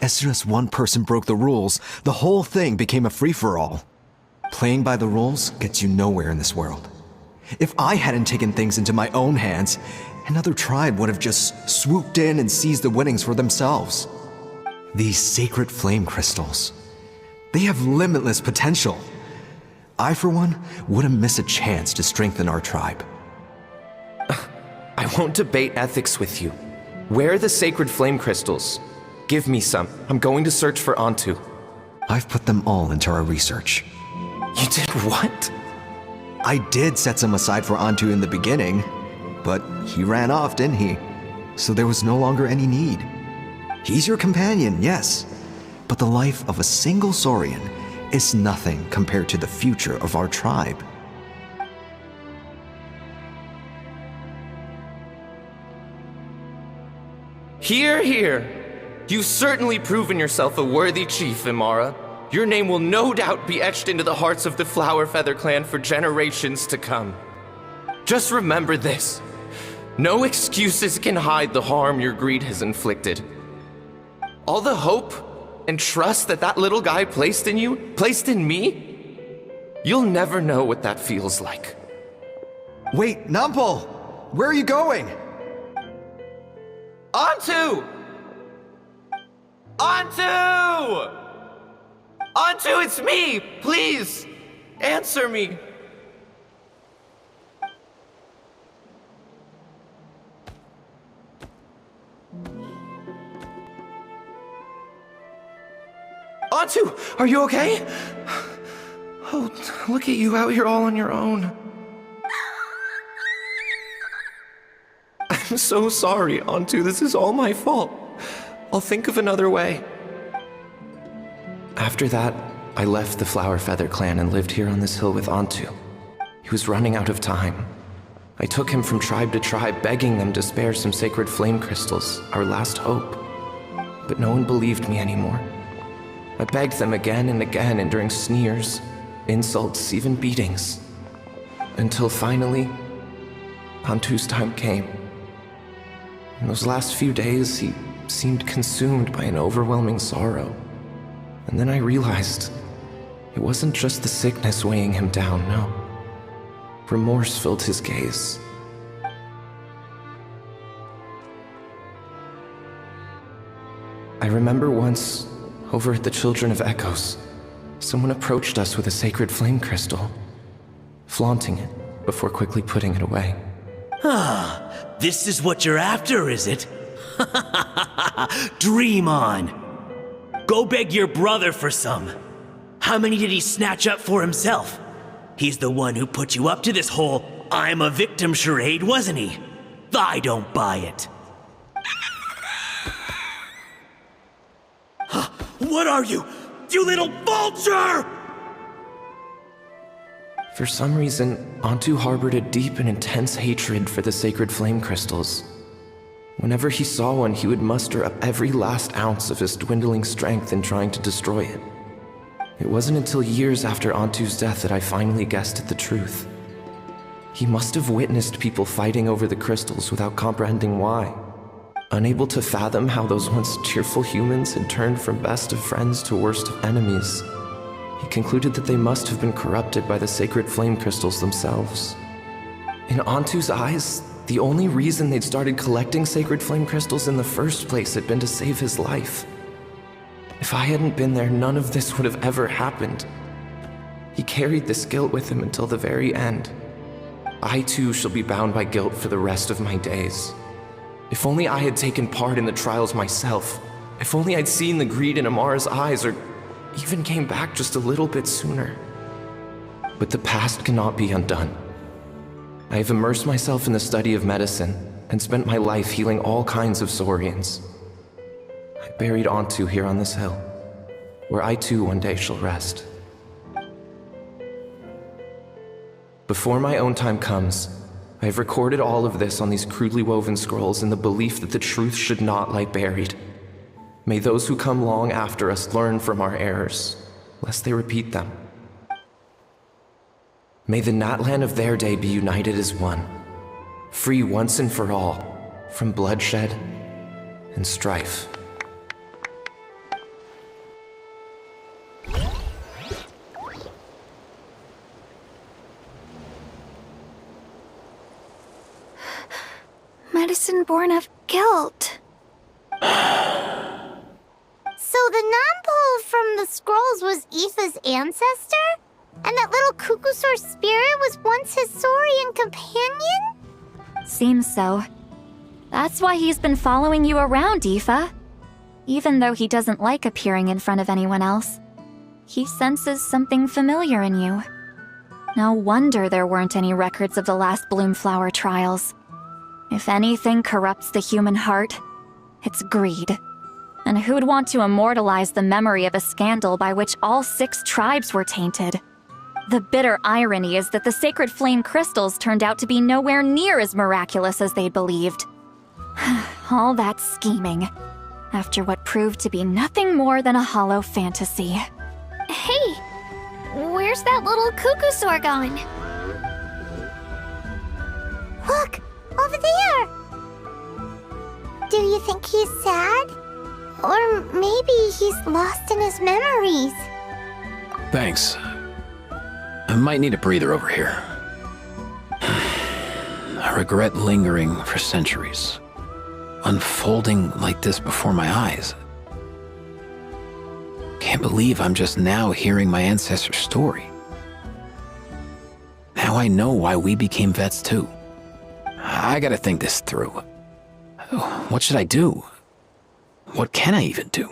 As soon as one person broke the rules, the whole thing became a free-for-all. Playing by the rules gets you nowhere in this world. If I hadn't taken things into my own hands, another tribe would have just swooped in and seized the winnings for themselves. These sacred flame crystals, they have limitless potential. I, for one, wouldn't miss a chance to strengthen our tribe. I won't debate ethics with you. Where are the sacred flame crystals? Give me some. I'm going to search for Antu. I've put them all into our research. You did what? I did set some aside for Antu in the beginning, but he ran off, didn't he? So there was no longer any need. He's your companion, yes, but the life of a single Saurian is nothing compared to the future of our tribe. Hear, hear. You've certainly proven yourself a worthy chief, Imara. Your name will no doubt be etched into the hearts of the Flower Feather clan for generations to come. Just remember this. No excuses can hide the harm your greed has inflicted. All the hope and trust that little guy placed in you, placed in me, you'll never know what that feels like. Wait, Nompole! Where are you going? Antu! Antu! Antu, it's me! Please! Answer me! Antu, are you okay? Oh, look at you out here all on your own. I'm so sorry, Antu. This is all my fault. I'll think of another way. After that, I left the Flower Feather clan and lived here on this hill with Antu. He was running out of time. I took him from tribe to tribe, begging them to spare some sacred flame crystals, our last hope. But no one believed me anymore. I begged them again and again, enduring sneers, insults, even beatings. Until finally, Antu's time came. In those last few days, he seemed consumed by an overwhelming sorrow. And then I realized it wasn't just the sickness weighing him down, no. Remorse filled his gaze. I remember once, over at the Children of Echoes, someone approached us with a sacred flame crystal, flaunting it before quickly putting it away. Ah, this is what you're after, is it? Dream on. Go beg your brother for some. How many did he snatch up for himself? He's the one who put you up to this whole I'm a victim charade, wasn't he? I don't buy it. What are you? You little vulture! For some reason, Antu harbored a deep and intense hatred for the sacred flame crystals. Whenever he saw one, he would muster up every last ounce of his dwindling strength in trying to destroy it. It wasn't until years after Antu's death that I finally guessed at the truth. He must have witnessed people fighting over the crystals without comprehending why. Unable to fathom how those once cheerful humans had turned from best of friends to worst of enemies, he concluded that they must have been corrupted by the sacred flame crystals themselves. In Antu's eyes, the only reason they'd started collecting sacred flame crystals in the first place had been to save his life. If I hadn't been there, none of this would have ever happened. He carried this guilt with him until the very end. I too shall be bound by guilt for the rest of my days. If only I had taken part in the trials myself. If only I'd seen the greed in Amara's eyes, or even came back just a little bit sooner. But the past cannot be undone. I have immersed myself in the study of medicine and spent my life healing all kinds of Saurians. I buried Antu here on this hill, where I too one day shall rest. Before my own time comes, I have recorded all of this on these crudely woven scrolls in the belief that the truth should not lie buried. May those who come long after us learn from our errors, lest they repeat them. May the Natlan of their day be united as one, free once and for all from bloodshed and strife. Medicine born of guilt. So the non-pole from the scrolls was Aoife's ancestor? And that little Cuckoosaur spirit was once his Saurian companion? Seems so. That's why he's been following you around, Aoife. Even though he doesn't like appearing in front of anyone else, he senses something familiar in you. No wonder there weren't any records of the last Bloomflower trials. If anything corrupts the human heart, it's greed. And who'd want to immortalize the memory of a scandal by which all 6 tribes were tainted? The bitter irony is that the sacred flame crystals turned out to be nowhere near as miraculous as they'd believed. All that scheming, after what proved to be nothing more than a hollow fantasy. Hey, where's that little Cuckoosaur gone? Look, over there! Do you think he's sad? Or maybe he's lost in his memories? Thanks. I might need a breather over here. I regret lingering for centuries, unfolding like this before my eyes. Can't believe I'm just now hearing my ancestor's story. Now I know why we became vets too. I gotta think this through. What should I do? What can I even do?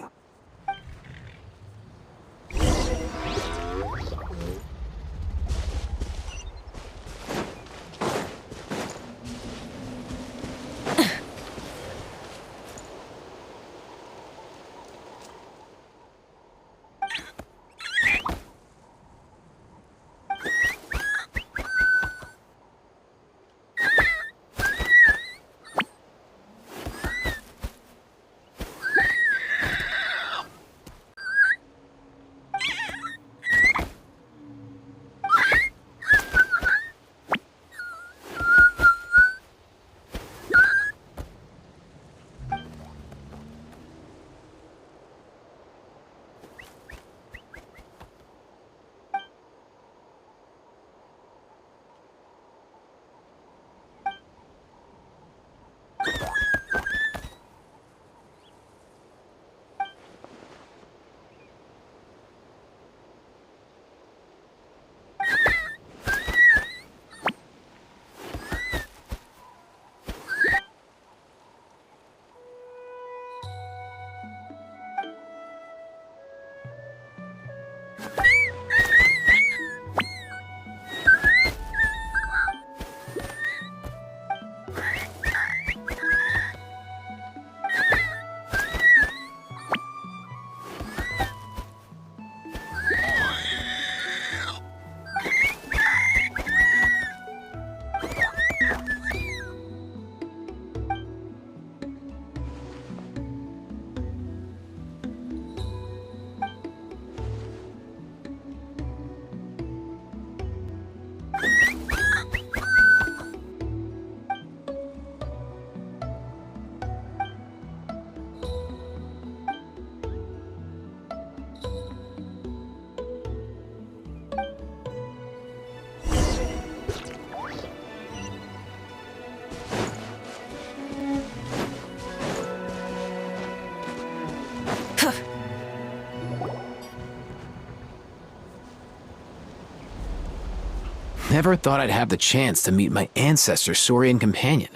Never thought I'd have the chance to meet my ancestor Saurian companion.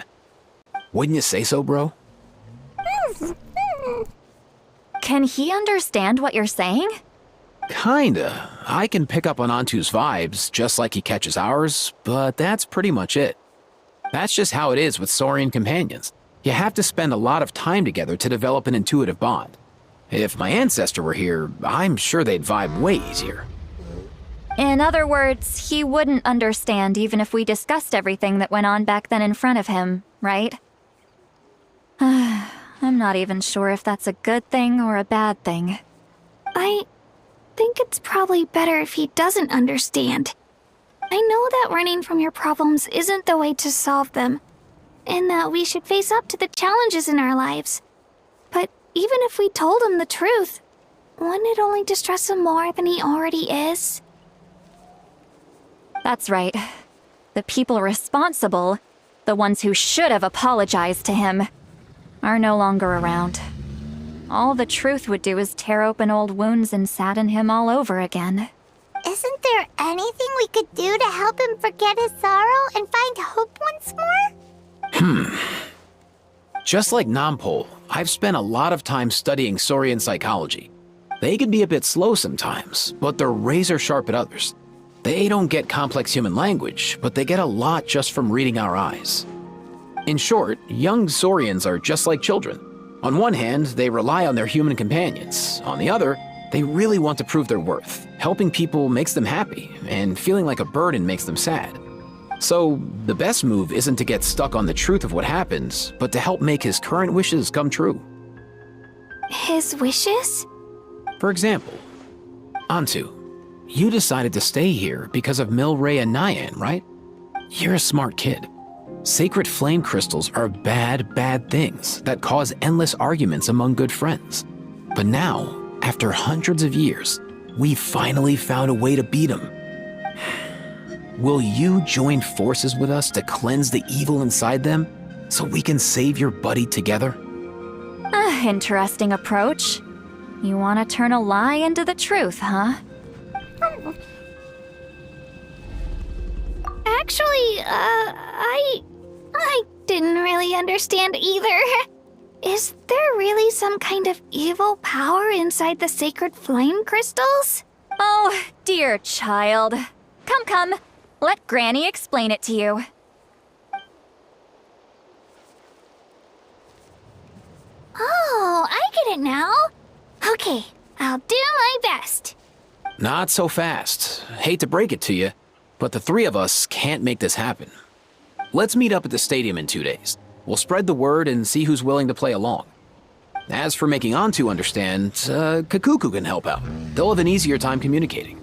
Wouldn't you say so, bro? Can he understand what you're saying? Kinda. I can pick up on Antu's vibes, just like he catches ours, but that's pretty much it. That's just how it is with Saurian companions. You have to spend a lot of time together to develop an intuitive bond. If my ancestor were here, I'm sure they'd vibe way easier. In other words, he wouldn't understand even if we discussed everything that went on back then in front of him, right? I'm not even sure if that's a good thing or a bad thing. I think it's probably better if he doesn't understand. I know that running from your problems isn't the way to solve them, and that we should face up to the challenges in our lives. But even if we told him the truth, wouldn't it only distress him more than he already is? That's right. The people responsible, the ones who should have apologized to him, are no longer around. All the truth would do is tear open old wounds and sadden him all over again. Isn't there anything we could do to help him forget his sorrow and find hope once more? Just like Nampol, I've spent a lot of time studying Saurian psychology. They can be a bit slow sometimes, but they're razor sharp at others. They don't get complex human language, but they get a lot just from reading our eyes. In short, young Saurians are just like children. On one hand, they rely on their human companions. On the other, they really want to prove their worth. Helping people makes them happy, and feeling like a burden makes them sad. So, the best move isn't to get stuck on the truth of what happened, but to help make his current wishes come true. His wishes? For example, Antu, you decided to stay here because of Milray and Nyan, right? You're a smart kid. Sacred flame crystals are bad, bad things that cause endless arguments among good friends. But now, after hundreds of years, we finally found a way to beat them. Will you join forces with us to cleanse the evil inside them so we can save your buddy together? Interesting approach. You want to turn a lie into the truth, huh? Actually, I didn't really understand either. Is there really some kind of evil power inside the sacred flame crystals? Oh, dear child. Come. Let Granny explain it to you. Oh, I get it now. Okay, I'll do my best. Not so fast. Hate to break it to you, but the three of us can't make this happen. Let's meet up at the stadium in 2 days. We'll spread the word and see who's willing to play along. As for making Antu understand, Kakuku can help out. They'll have an easier time communicating.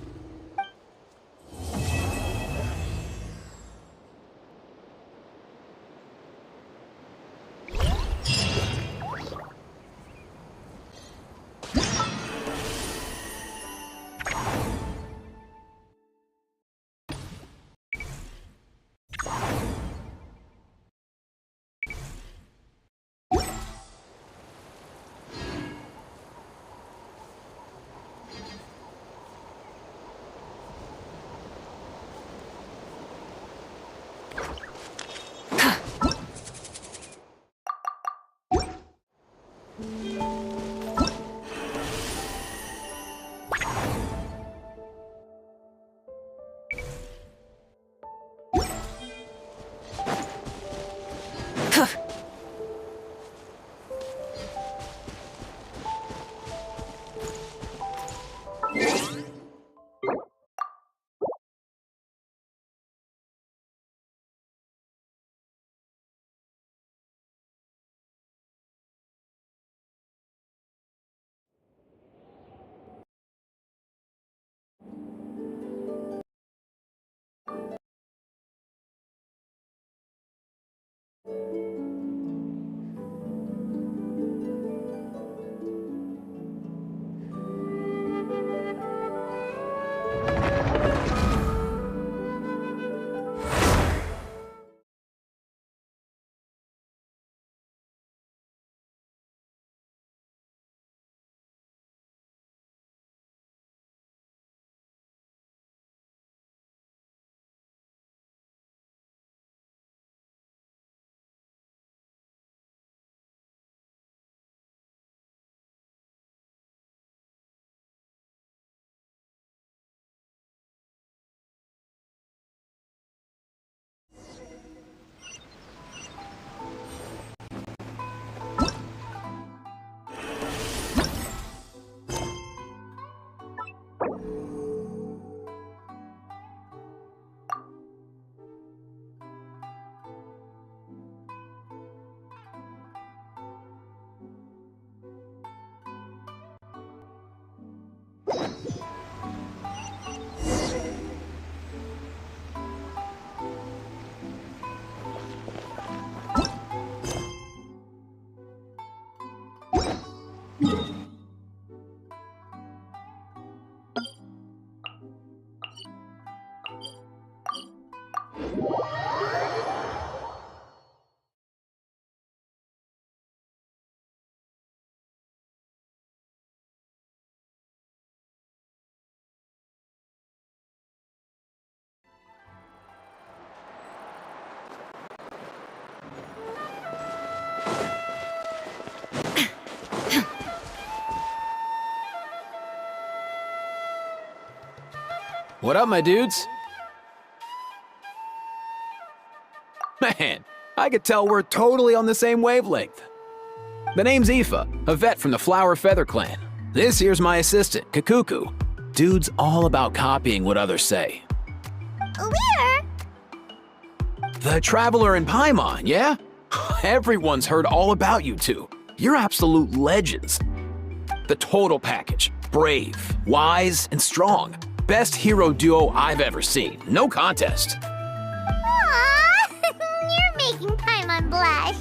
What up, my dudes? Man, I could tell we're totally on the same wavelength. The name's Aoife, a vet from the Flower Feather Clan. This here's my assistant, Kakuku. Dude's all about copying what others say. We're... The Traveler in Paimon, yeah? Everyone's heard all about you two. You're absolute legends. The total package. Brave, wise, and strong. Best hero duo I've ever seen. No contest. Aww, you're making Paimon blush.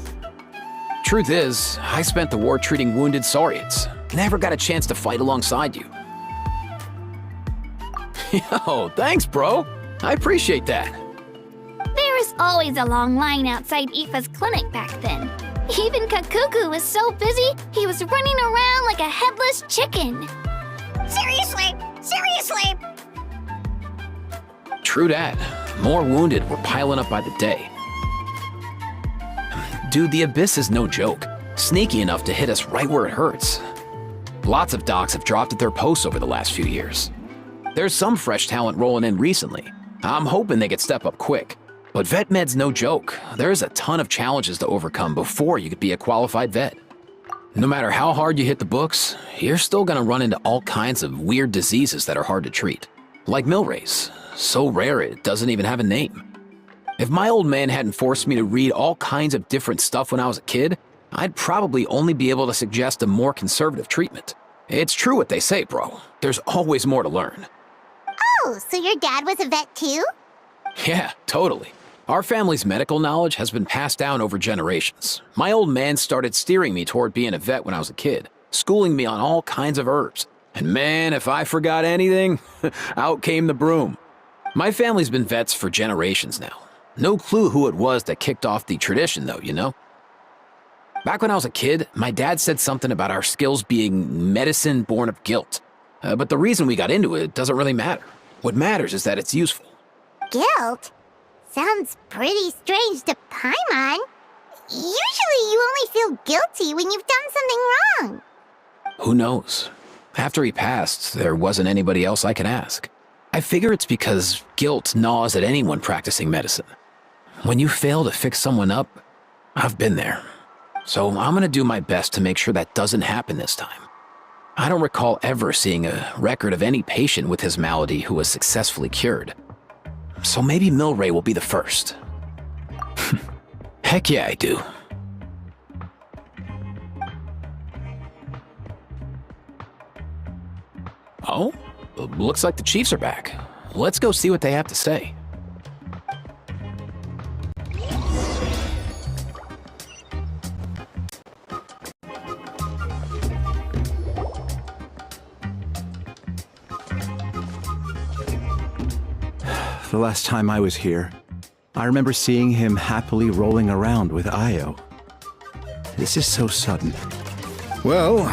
Truth is, I spent the war treating wounded Saurians. Never got a chance to fight alongside you. Yo, thanks, bro. I appreciate that. There was always a long line outside Aoife's clinic back then. Even Kakuku was so busy, he was running around like a headless chicken. Seriously? Seriously? True dat. More wounded were piling up by the day. Dude, the Abyss is no joke. Sneaky enough to hit us right where it hurts. Lots of docs have dropped at their posts over the last few years. There's some fresh talent rolling in recently. I'm hoping they could step up quick. But vet med's no joke. There's a ton of challenges to overcome before you could be a qualified vet. No matter how hard you hit the books, you're still gonna run into all kinds of weird diseases that are hard to treat. Like Milray's, so rare it doesn't even have a name. If my old man hadn't forced me to read all kinds of different stuff when I was a kid, I'd probably only be able to suggest a more conservative treatment. It's true what they say, bro. There's always more to learn. Oh, so your dad was a vet too? Yeah, totally. Our family's medical knowledge has been passed down over generations. My old man started steering me toward being a vet when I was a kid, schooling me on all kinds of herbs. And man, if I forgot anything, out came the broom. My family's been vets for generations now. No clue who it was that kicked off the tradition though, you know? Back when I was a kid, my dad said something about our skills being medicine born of guilt. But the reason we got into it doesn't really matter. What matters is that it's useful. Guilt? Sounds pretty strange to Paimon. Usually you only feel guilty when you've done something wrong. Who knows? After he passed, there wasn't anybody else I could ask. I figure it's because guilt gnaws at anyone practicing medicine. When you fail to fix someone up, I've been there. So I'm gonna do my best to make sure that doesn't happen this time. I don't recall ever seeing a record of any patient with his malady who was successfully cured. So maybe Milray will be the first. Heck yeah, I do. Oh, looks like the Chiefs are back. Let's go see what they have to say. The last time I was here, I remember seeing him happily rolling around with Io. This is so sudden. Well,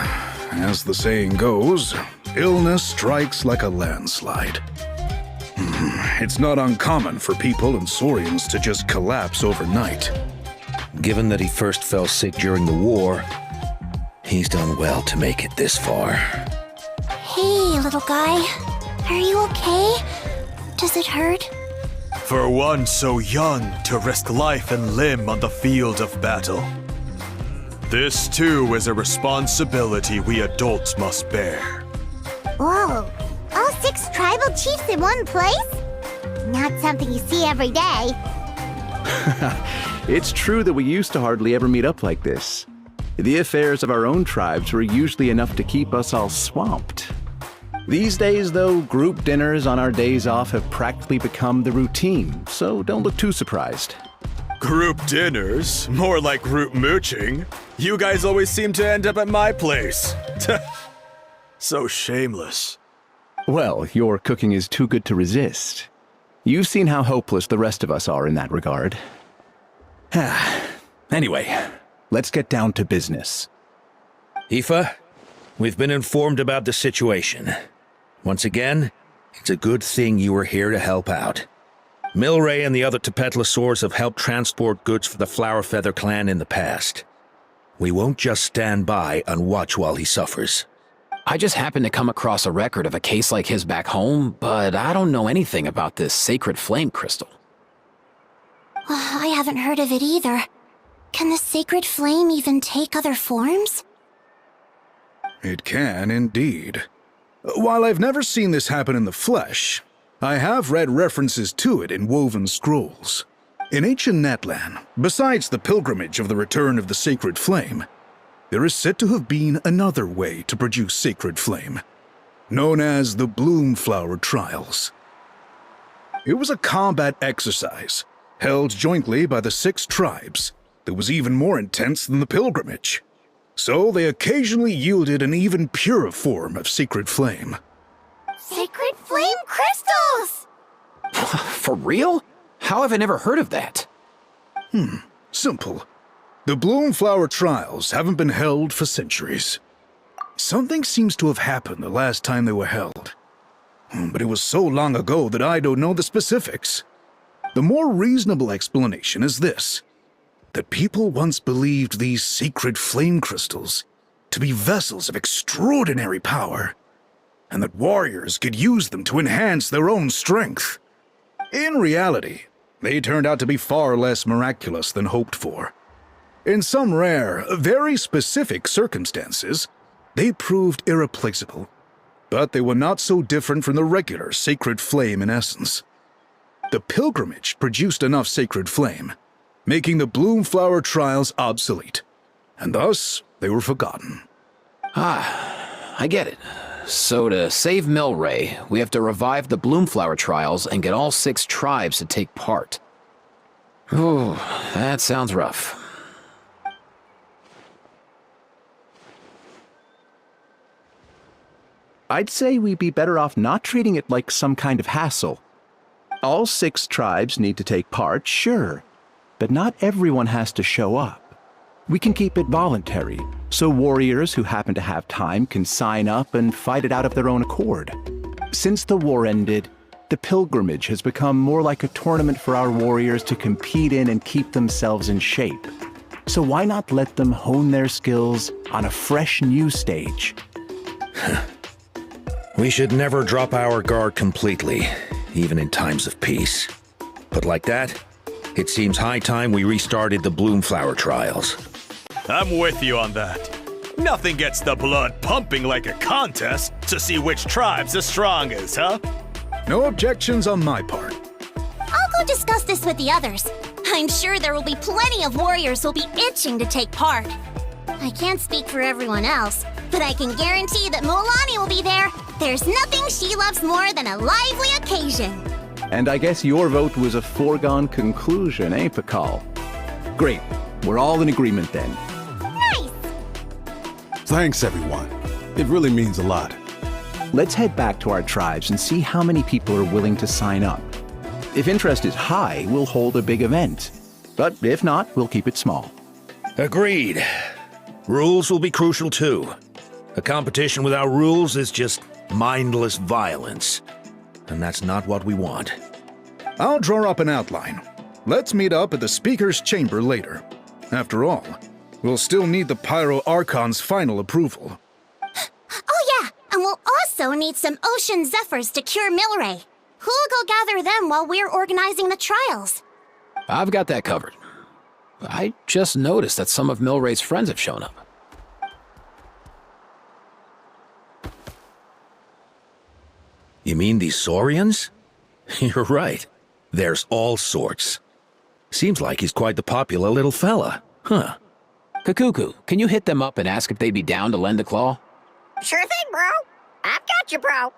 as the saying goes, illness strikes like a landslide. It's not uncommon for people and Saurians to just collapse overnight. Given that he first fell sick during the war, he's done well to make it this far. Hey, little guy. Are you okay? Does it hurt? For one so young to risk life and limb on the field of battle. This too is a responsibility we adults must bear. Whoa, all 6 tribal chiefs in one place? Not something you see every day. It's true that we used to hardly ever meet up like this. The affairs of our own tribes were usually enough to keep us all swamped. These days, though, group dinners on our days off have practically become the routine, so don't look too surprised. Group dinners? More like group mooching. You guys always seem to end up at my place. So shameless. Well, your cooking is too good to resist. You've seen how hopeless the rest of us are in that regard. Anyway, let's get down to business. Aoife, we've been informed about the situation. Once again, it's a good thing you were here to help out. Milray and the other Tepetlosaurs have helped transport goods for the Flower Feather clan in the past. We won't just stand by and watch while he suffers. I just happened to come across a record of a case like his back home, but I don't know anything about this sacred flame crystal. I haven't heard of it either. Can the sacred flame even take other forms? It can, indeed. While I've never seen this happen in the flesh, I have read references to it in woven scrolls. In ancient Natlan, besides the pilgrimage of the return of the sacred flame, there is said to have been another way to produce sacred flame, known as the Bloomflower Trials. It was a combat exercise, held jointly by the 6 tribes, that was even more intense than the pilgrimage. So they occasionally yielded an even purer form of sacred flame. Sacred flame crystals! For real? How have I never heard of that? Simple. The Bloomflower Trials haven't been held for centuries. Something seems to have happened the last time they were held. But it was so long ago that I don't know the specifics. The more reasonable explanation is this: that people once believed these sacred flame crystals to be vessels of extraordinary power, and that warriors could use them to enhance their own strength. In reality, they turned out to be far less miraculous than hoped for. In some rare, very specific circumstances, they proved irreplaceable, but they were not so different from the regular sacred flame in essence. The pilgrimage produced enough sacred flame, making the Bloomflower Trials obsolete, and thus they were forgotten. I get it. So to save Milray, we have to revive the Bloomflower Trials and get all 6 tribes to take part. Ooh, that sounds rough. I'd say we'd be better off not treating it like some kind of hassle. All 6 tribes need to take part, sure, but not everyone has to show up. We can keep it voluntary, so warriors who happen to have time can sign up and fight it out of their own accord. Since the war ended, the pilgrimage has become more like a tournament for our warriors to compete in and keep themselves in shape. So why not let them hone their skills on a fresh new stage? We should never drop our guard completely, even in times of peace. But like that, it seems high time we restarted the Bloomflower Trials. I'm with you on that. Nothing gets the blood pumping like a contest to see which tribe's the strongest, huh? No objections on my part. I'll go discuss this with the others. I'm sure there will be plenty of warriors who'll be itching to take part. I can't speak for everyone else, but I can guarantee that Molani will be there. There's nothing she loves more than a lively occasion. And I guess your vote was a foregone conclusion, eh, Pakal? Great. We're all in agreement then. Nice! Thanks, everyone. It really means a lot. Let's head back to our tribes and see how many people are willing to sign up. If interest is high, we'll hold a big event. But if not, we'll keep it small. Agreed. Rules will be crucial too. A competition without rules is just mindless violence. And that's not what we want. I'll draw up an outline. Let's meet up at the Speaker's Chamber later. After all, we'll still need the Pyro Archon's final approval. Oh yeah, and we'll also need some Ocean Zephyrs to cure Milray. Who'll go gather them while we're organizing the trials? I've got that covered. I just noticed that some of Milray's friends have shown up. You mean these Saurians? You're right. There's all sorts. Seems like he's quite the popular little fella. Huh. Kakuku, can you hit them up and ask if they'd be down to lend a claw? Sure thing, bro. I've got you, bro.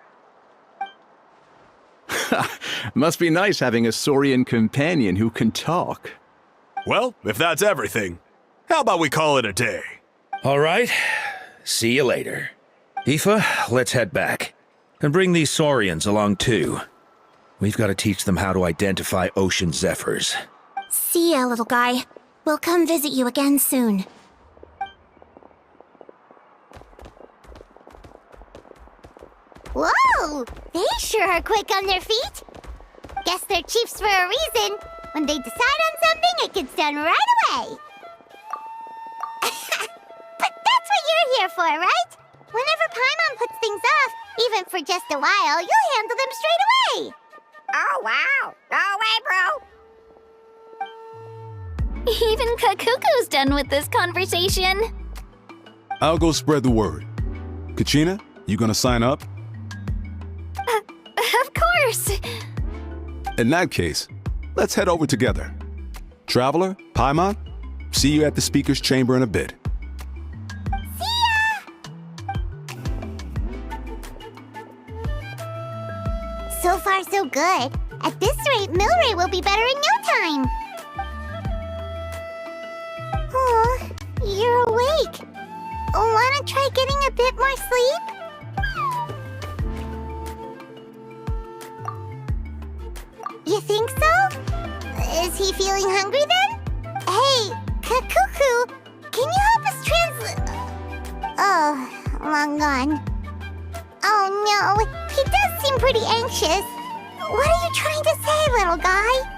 Must be nice having a Saurian companion who can talk. Well, if that's everything, how about we call it a day? All right. See you later. Aoife, let's head back. And bring these Saurians along too. We've got to teach them how to identify ocean zephyrs. See ya, little guy. We'll come visit you again soon. Whoa! They sure are quick on their feet. Guess they're chiefs for a reason. When they decide on something, it gets done right away. But that's what you're here for, right? Whenever Paimon puts Even for just a while, you'll handle them straight away. Oh, wow. No way, bro. Even Kakuku's done with this conversation. I'll go spread the word. Kachina, you gonna sign up? Of course. In that case, let's head over together. Traveler, Paimon, see you at the speaker's chamber in a bit. So far, so good. At this rate, Milray will be better in no time. Oh, you're awake. Wanna try getting a bit more sleep? You think so? Is he feeling hungry then? Hey, Kakuku, can you help us translate? Oh, long gone. Oh no, he does seem pretty anxious. What are you trying to say, little guy?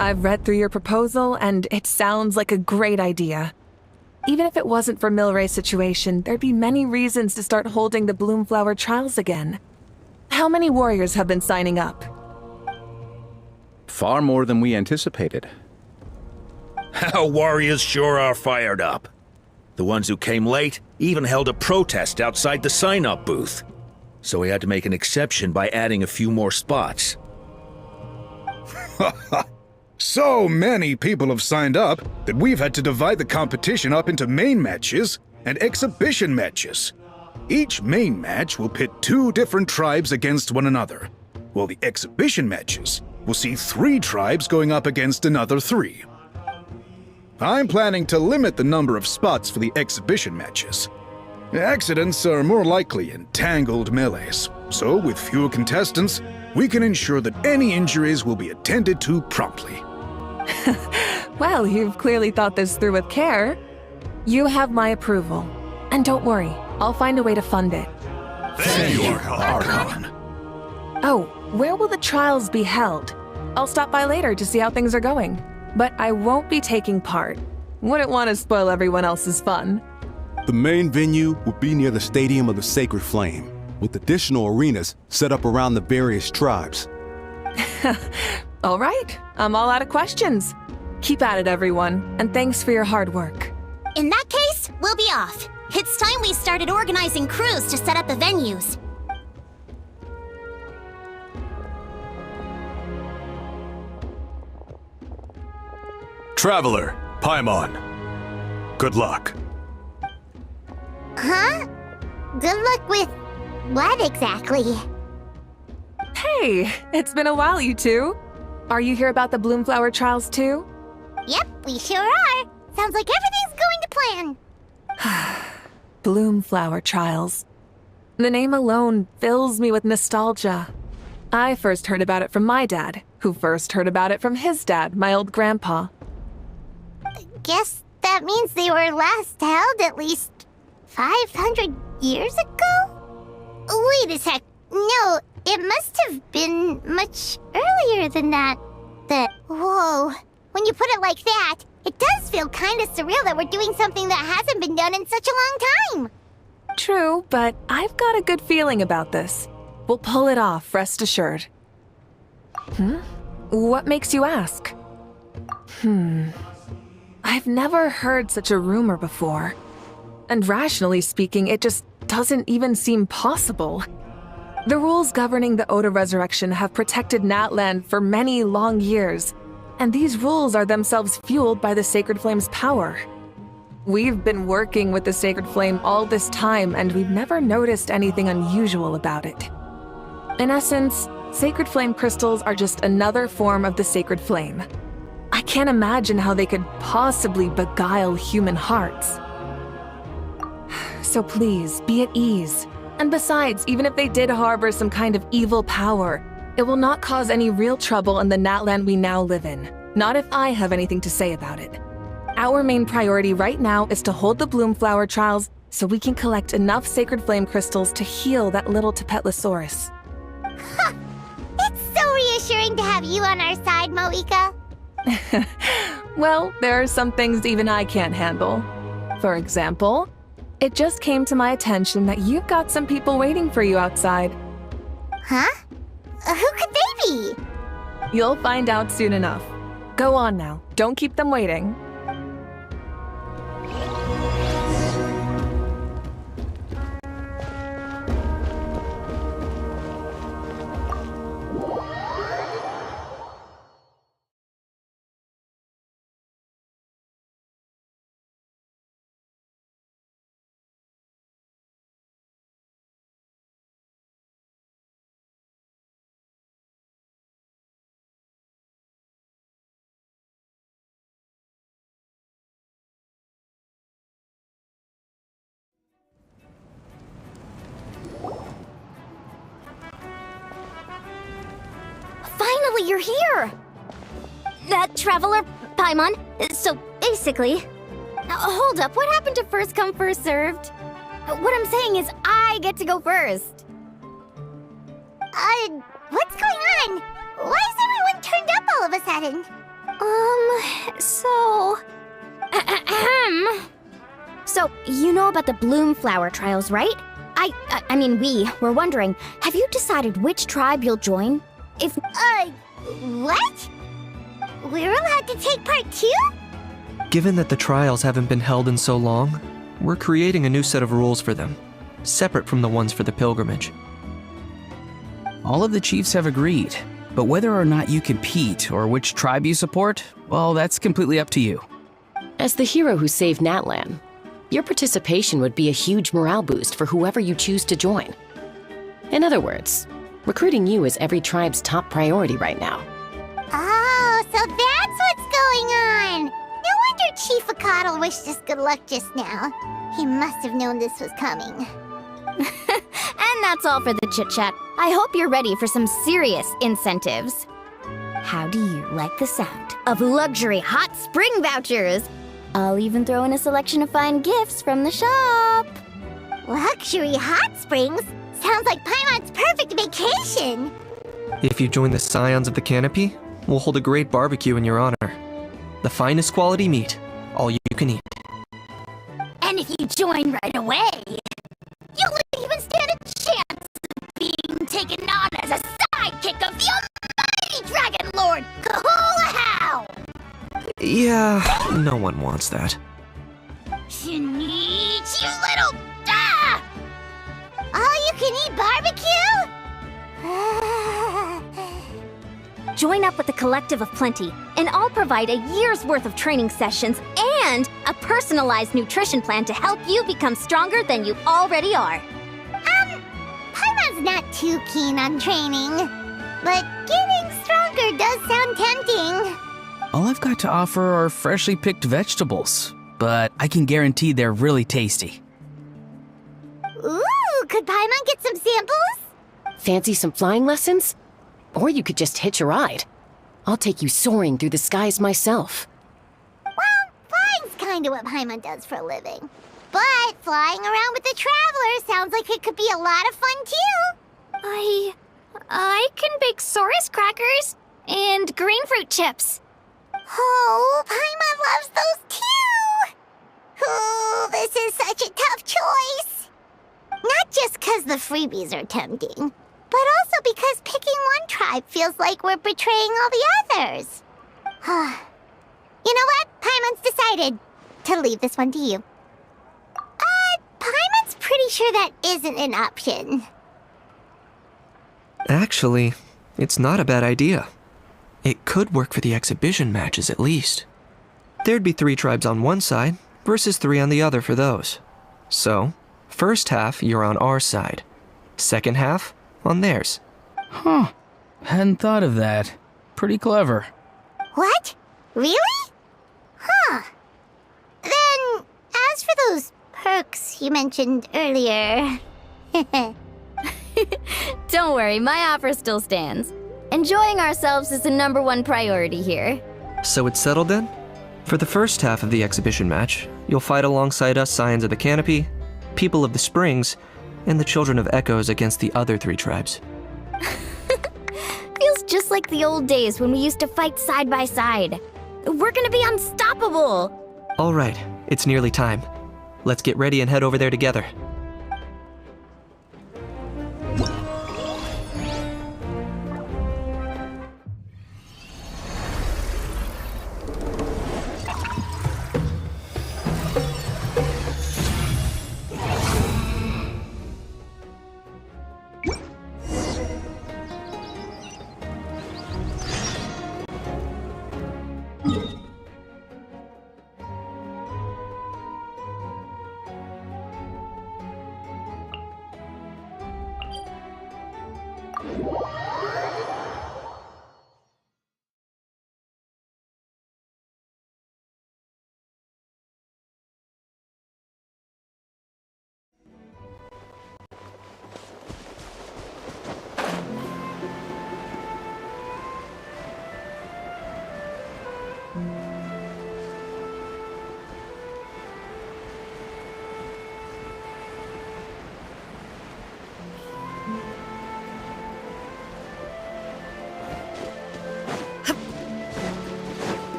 I've read through your proposal, and it sounds like a great idea. Even if it wasn't for Milray's situation, there'd be many reasons to start holding the Bloomflower trials again. How many warriors have been signing up? Far more than we anticipated. Our warriors sure are fired up. The ones who came late even held a protest outside the sign-up booth. So we had to make an exception by adding a few more spots. So many people have signed up that we've had to divide the competition up into main matches and exhibition matches. Each main match will pit 2 different tribes against one another, while the exhibition matches will see 3 tribes going up against another 3. I'm planning to limit the number of spots for the exhibition matches. Accidents are more likely in tangled melees, so with fewer contestants, we can ensure that any injuries will be attended to promptly. Well, you've clearly thought this through with care. You have my approval. And don't worry, I'll find a way to fund it. Thank you, Archon. Oh, where will the trials be held? I'll stop by later to see how things are going. But I won't be taking part. Wouldn't want to spoil everyone else's fun. The main venue will be near the Stadium of the Sacred Flame, with additional arenas set up around the various tribes. All right, I'm all out of questions. Keep at it, everyone, and thanks for your hard work. In that case, we'll be off. It's time we started organizing crews to set up the venues. Traveler, Paimon. Good luck. Huh? Good luck with what exactly? Hey, it's been a while, you two. Are you here about the Bloomflower trials too? Yep, we sure are. Sounds like everything's going to plan. Bloomflower trials. The name alone fills me with nostalgia. I first heard about it from my dad, who first heard about it from his dad, my old grandpa. Guess that means they were last held at least 500 years ago? Wait a sec. No, it must have been much earlier than that. Whoa. When you put it like that, it does feel kind of surreal that we're doing something that hasn't been done in such a long time. True, but I've got a good feeling about this. We'll pull it off, rest assured. What makes you ask? I've never heard such a rumor before. And rationally speaking, it just doesn't even seem possible. The rules governing the Oda resurrection have protected Natland for many long years, and these rules are themselves fueled by the Sacred Flame's power. We've been working with the Sacred Flame all this time, and we've never noticed anything unusual about it. In essence, Sacred Flame crystals are just another form of the Sacred Flame. I can't imagine how they could possibly beguile human hearts. So please, be at ease. And besides, even if they did harbor some kind of evil power, it will not cause any real trouble in the Natland we now live in. Not if I have anything to say about it. Our main priority right now is to hold the Bloomflower trials so we can collect enough Sacred Flame crystals to heal that little Tapetlosaurus. It's so reassuring to have you on our side, Moika. Well, there are some things even I can't handle. For example, it just came to my attention that you've got some people waiting for you outside. Huh? Who could they be? You'll find out soon enough. Go on now. Don't keep them waiting. Finally, you're here! Traveler, Paimon. So, basically... hold up, what happened to first come, first served? What I'm saying is, I get to go first. What's going on? Why is everyone turned up all of a sudden? So, you know about the Bloomflower trials, right? I mean, we were wondering, have you decided which tribe you'll join? What? We're allowed to take part too? Given that the trials haven't been held in so long, we're creating a new set of rules for them, separate from the ones for the pilgrimage. All of the chiefs have agreed, but whether or not you compete or which tribe you support, well, that's completely up to you. As the hero who saved Natlan, your participation would be a huge morale boost for whoever you choose to join. In other words, recruiting you is every tribe's top priority right now. Oh, so that's what's going on! No wonder Chief Akatl wished us good luck just now. He must have known this was coming. And that's all for the chit-chat. I hope you're ready for some serious incentives. How do you like the sound of luxury hot spring vouchers? I'll even throw in a selection of fine gifts from the shop. Luxury hot springs? Sounds like Paimon's perfect vacation! If you join the Scions of the Canopy, we'll hold a great barbecue in your honor. The finest quality meat, all you can eat. And if you join right away, you'll even stand a chance of being taken on as a sidekick of the almighty Dragon Lord Kahulahau! Yeah, no one wants that. Shinichi, you little... Ah! All-you-can-eat barbecue? Join up with the Collective of Plenty, and I'll provide a year's worth of training sessions and a personalized nutrition plan to help you become stronger than you already are. Paimon's not too keen on training, but getting stronger does sound tempting. All I've got to offer are freshly picked vegetables, but I can guarantee they're really tasty. Ooh, could Paimon get some samples? Fancy some flying lessons? Or you could just hitch a ride. I'll take you soaring through the skies myself. Well, flying's kinda what Paimon does for a living. But flying around with the Traveler sounds like it could be a lot of fun too. I can bake Saurus crackers and green fruit chips. Oh, Paimon loves those too! Oh, this is such a tough choice. Not just because the freebies are tempting, but also because picking one tribe feels like we're betraying all the others. You know what? Paimon's decided to leave this one to you. Paimon's pretty sure that isn't an option. Actually, it's not a bad idea. It could work for the exhibition matches at least. There'd be 3 tribes on one side versus 3 on the other for those. So, first half you're on our side, second half on theirs. Huh. Hadn't thought of that. Pretty clever. What? Really? Huh. Then, as for those perks you mentioned earlier... Don't worry, my offer still stands. Enjoying ourselves is the #1 priority here. So it's settled then? For the first half of the exhibition match, you'll fight alongside us Scions of the Canopy, People of the Springs, and the Children of Echoes against the other 3 tribes. Feels just like the old days when we used to fight side by side. We're gonna be unstoppable! All right, it's nearly time. Let's get ready and head over there together.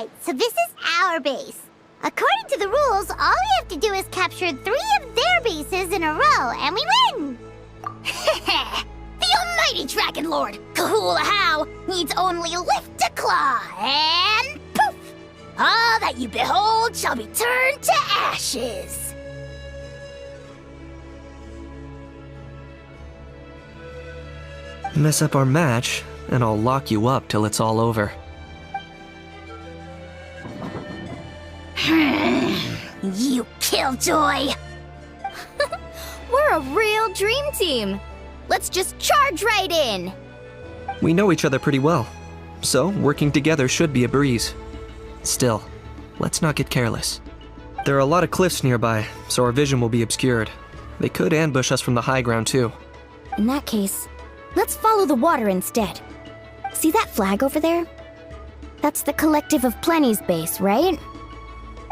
Alright, so this is our base. According to the rules, all we have to do is capture 3 of their bases in a row, and we win! The almighty Dragon Lord, Kahula needs only lift a claw, and poof! All that you behold shall be turned to ashes. Mess up our match, and I'll lock you up till it's all over. You killjoy! We're a real dream team. Let's just charge right in. We know each other pretty well, so working together should be a breeze. Still, let's not get careless. There are a lot of cliffs nearby, so our vision will be obscured. They could ambush us from the high ground too. In that case, let's follow the water instead. See that flag over there? That's the Collective of Plenty's base, right?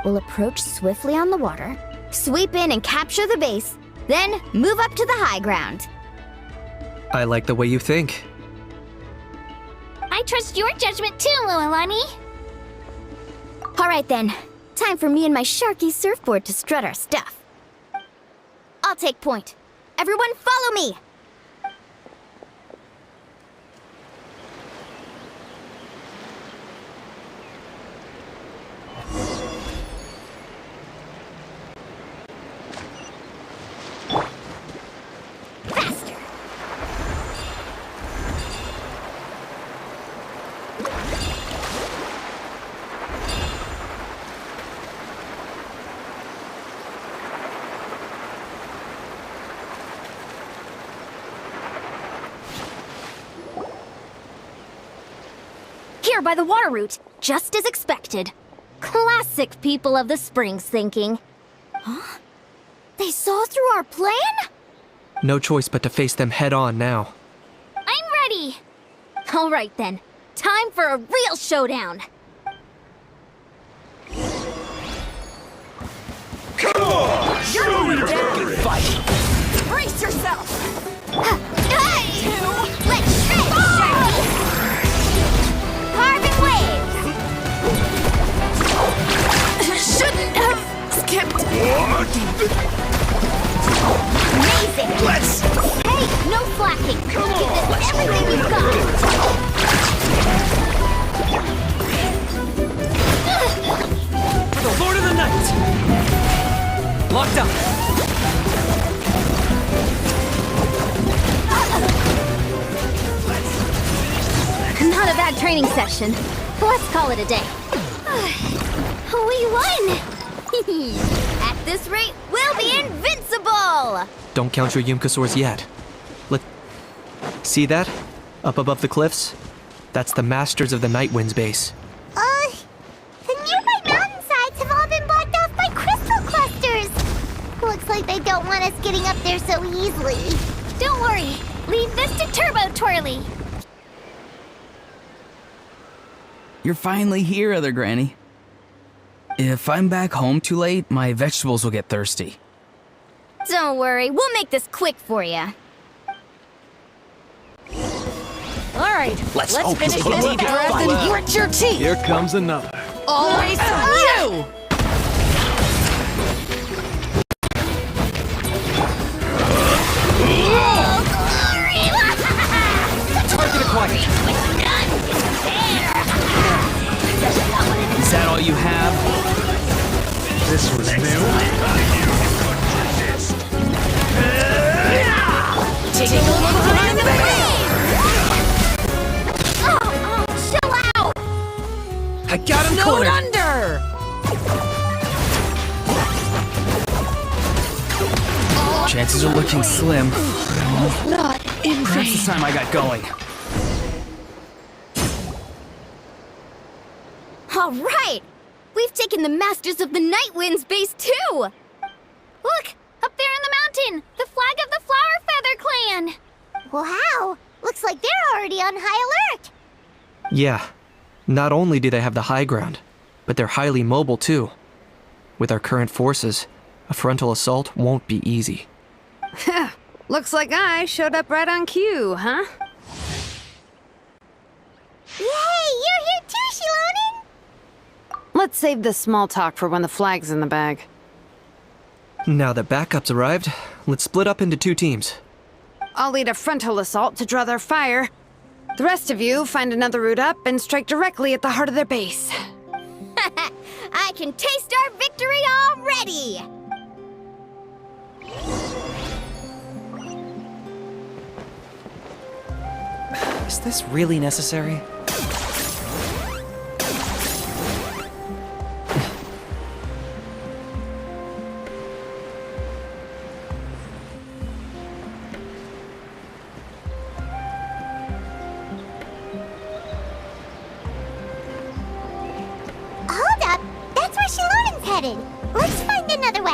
We'll approach swiftly on the water, sweep in and capture the base, then move up to the high ground. I like the way you think. I trust your judgment too, Lualani. Alright then, time for me and my Sharky surfboard to strut our stuff. I'll take point. Everyone follow me! Here by the water route, just as expected. Classic people of the springs thinking. Huh? They saw through our plan? No choice but to face them head on now. I'm ready! Alright then, time for a real showdown! Come on! Show your victory! Fight! Brace yourself! Hey! Let's shred, Sharky! Carving waves! Shouldn't have skipped. What? Amazing! Let's... Hey, no slacking! Come Give on! this everything you've got! For the Lord of the Night! Locked up! Not a bad training session. Let's call it a day. We won! At this rate, we'll be invincible! Don't count your Yumkasaurs yet. See that? Up above the cliffs? That's the Masters of the Night Wind's base. The nearby mountainsides have all been blocked off by crystal clusters. Looks like they don't want us getting up there so easily. Don't worry, leave this to Turbo Twirly. You're finally here, Other Granny. If I'm back home too late, my vegetables will get thirsty. Don't worry, we'll make this quick for you. Alright, let's finish this deep breath and grit your teeth! Here comes another. Always you! Target acquired! Is that all you have? This was new. Take a look behind the chill out! I got him Snowed cornered! under! Chances are looking slim. Not in That's the time I got going. All right! We've taken the Masters of the Night Wind's base too! Look! Up there in the mountain! The flag of the Flower Feather Clan! Wow! Looks like they're already on high alert. Yeah. Not only do they have the high ground, but they're highly mobile too. With our current forces, a frontal assault won't be easy. Looks like I showed up right on cue, huh? Yay! You're here too, Shilonen! Let's save the small talk for when the flag's in the bag. Now that backup's arrived, let's split up into 2 teams. I'll lead a frontal assault to draw their fire. The rest of you find another route up and strike directly at the heart of their base. I can taste our victory already! Is this really necessary? Hold up! That's where Shalonen's headed! Let's find another way!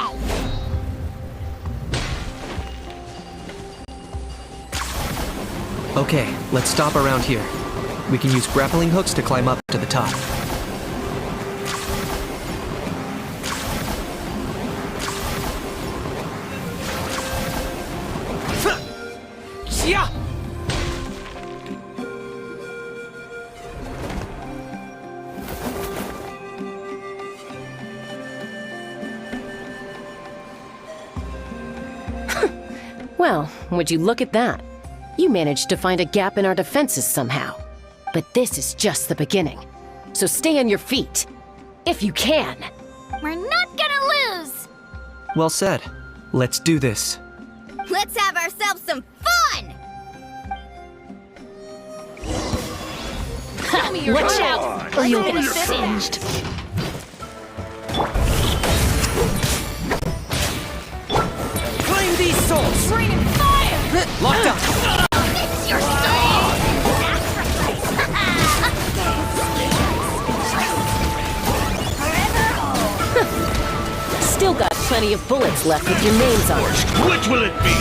Okay, let's stop around here. We can use grappling hooks to climb up to the top. Yeah! Well, would you look at that? You managed to find a gap in our defenses somehow. But this is just the beginning. So stay on your feet. If you can. We're not gonna lose! Well said. Let's do this. Let's have ourselves some fun! Watch out, or you'll get singed. Claim these souls! Raining fire! Locked up! It's your soul! Still got plenty of bullets left with your names on it. Which will it be?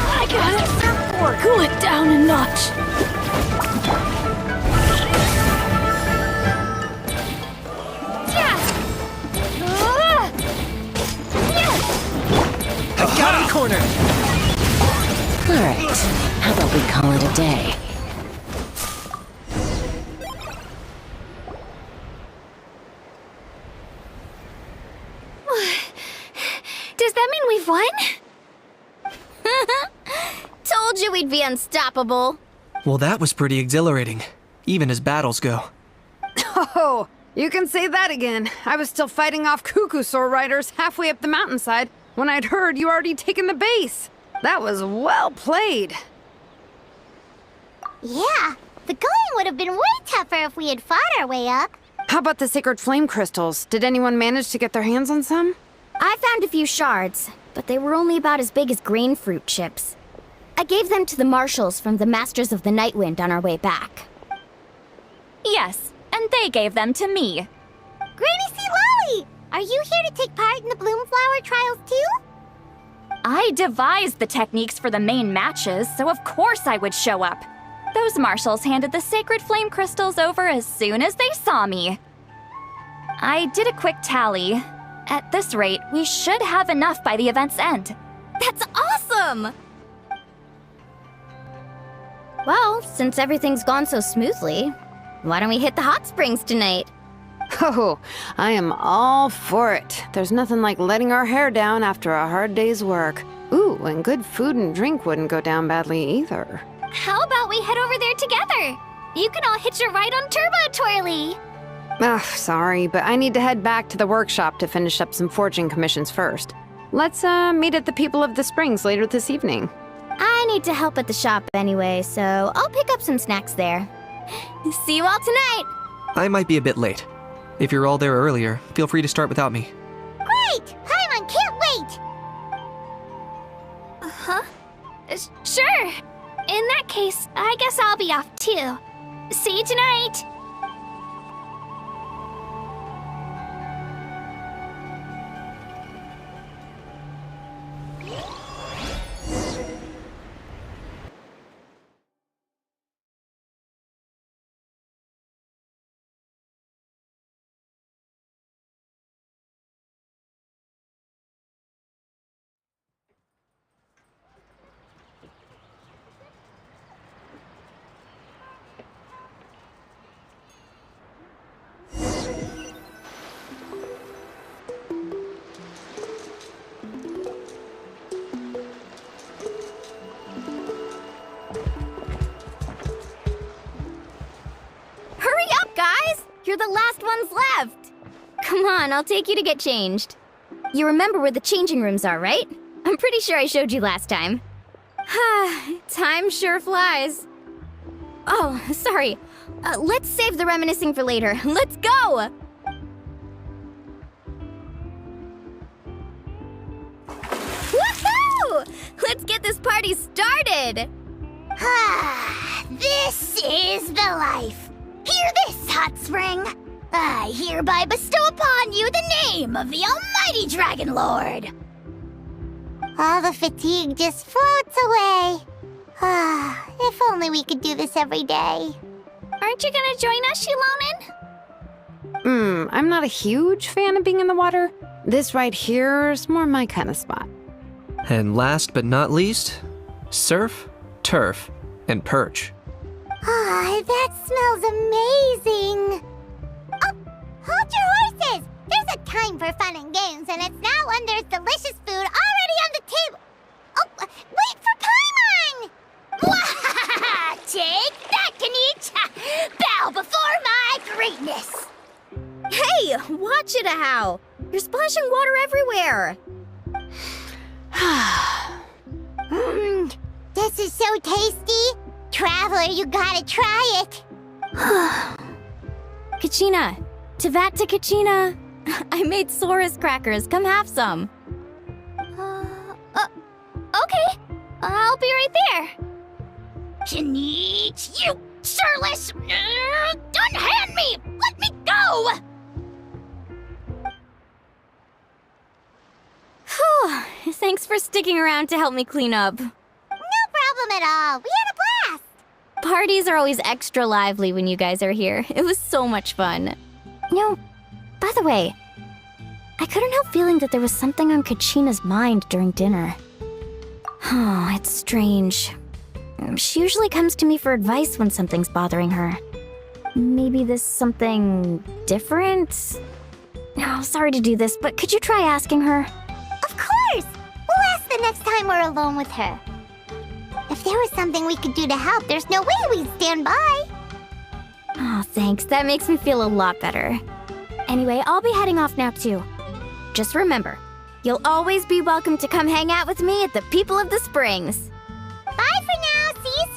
I got it! Or cool it down a notch. I got him cornered! Alright, how about we call it a day? Does that mean we've won? Told you we'd be unstoppable. Well, that was pretty exhilarating, even as battles go. Oh, you can say that again. I was still fighting off Cuckoosaur riders halfway up the mountainside when I'd heard you already taken the base. That was well played. Yeah, the going would have been way tougher if we had fought our way up. How about the sacred flame crystals? Did anyone manage to get their hands on some? I found a few shards, but they were only about as big as grain fruit chips. I gave them to the marshals from the Masters of the Nightwind on our way back. Yes, and they gave them to me. Granny C. Lolly! Are you here to take part in the Bloomflower trials too? I devised the techniques for the main matches, so of course I would show up. Those marshals handed the sacred flame crystals over as soon as they saw me. I did a quick tally. At this rate, we should have enough by the event's end. That's awesome! Well, since everything's gone so smoothly, why don't we hit the hot springs tonight? Oh, I am all for it. There's nothing like letting our hair down after a hard day's work. Ooh, and good food and drink wouldn't go down badly either. How about we head over there together? You can all hitch a ride on Turbo Twirly. Ugh, sorry, but I need to head back to the workshop to finish up some forging commissions first. Let's, meet at the People of the Springs later this evening. I need to help at the shop anyway, so I'll pick up some snacks there. See you all tonight! I might be a bit late. If you're all there earlier, feel free to start without me. Great! Paimon can't wait! Huh? Sure. In that case, I guess I'll be off too. See you tonight! You're the last ones left! Come on, I'll take you to get changed. You remember where the changing rooms are, right? I'm pretty sure I showed you last time. Time sure flies. Oh, sorry. Let's save the reminiscing for later. Let's go! Woohoo! Let's get this party started! This is the life. Hear this, hot spring. I hereby bestow upon you the name of the almighty Dragon Lord. All the fatigue just floats away. If only we could do this every day. Aren't you gonna join us, Shilonen? I'm not a huge fan of being in the water. This right here is more my kind of spot. And last but not least, surf, turf, and perch. That smells amazing. Oh, hold your horses. There's a time for fun and games, and it's now when there's delicious food already on the table. Oh, wait for Paimon! Take that, Kanich! Bow before my greatness! Hey, watch it, Ahow! You're splashing water everywhere! This is so tasty! Traveler, you gotta try it! Kachina! Tevat to Kachina! I made Sora's crackers. Come have some. Okay. I'll be right there. Kanich, you shirtless! Unhand me! Let me go! Thanks for sticking around to help me clean up. No problem at all. We had a blast. Parties are always extra lively when you guys are here. It was so much fun. You know, by the way, I couldn't help feeling that there was something on Kachina's mind during dinner. Oh, it's strange. She usually comes to me for advice when something's bothering her. Maybe this something different? Oh, sorry to do this, but could you try asking her? Of course! We'll ask the next time we're alone with her. If there was something we could do to help, there's no way we'd stand by. Oh, thanks. That makes me feel a lot better. Anyway, I'll be heading off now, too. Just remember, you'll always be welcome to come hang out with me at the People of the Springs. Bye for now. See you soon.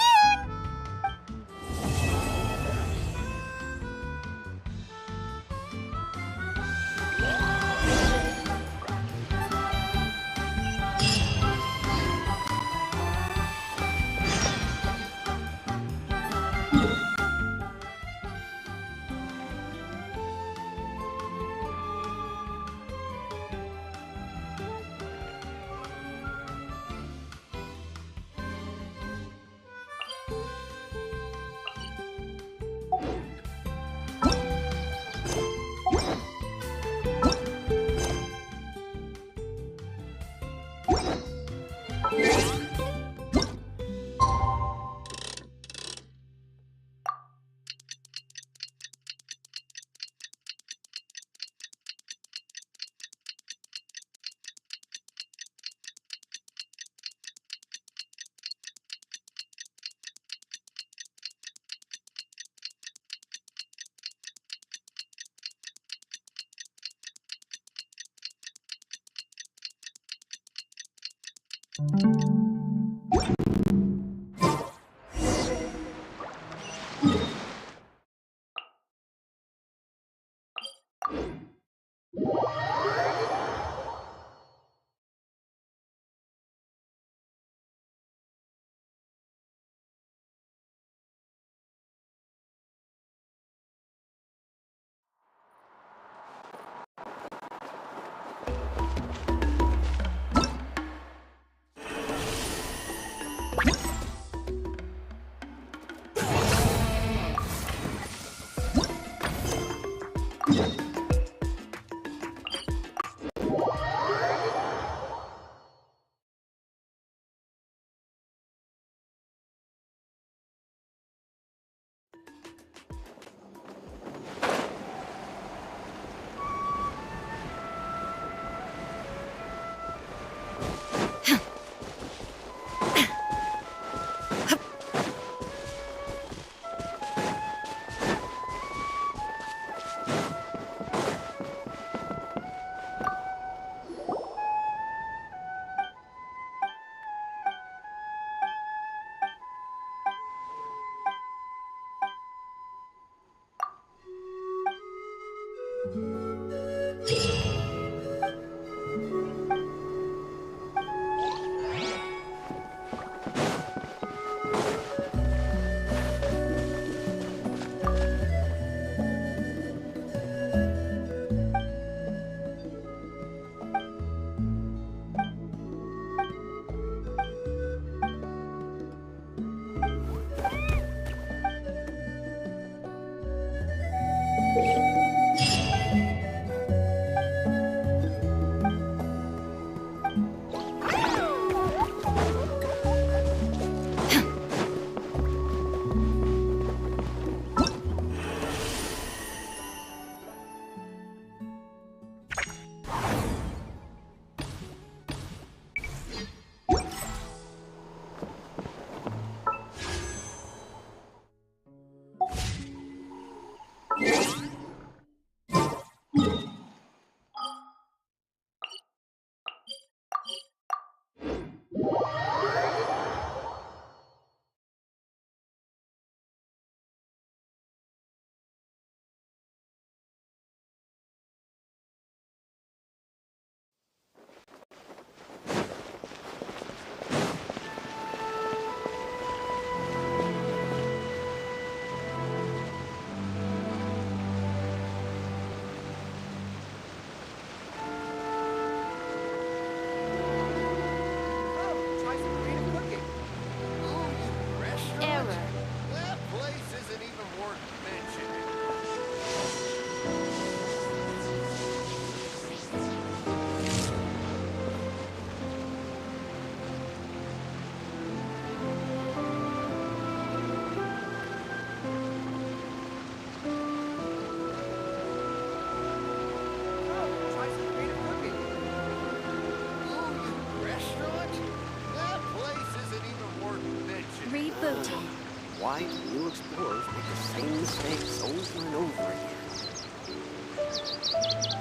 Rebooting. Why do new explorers make the same mistakes over and over again?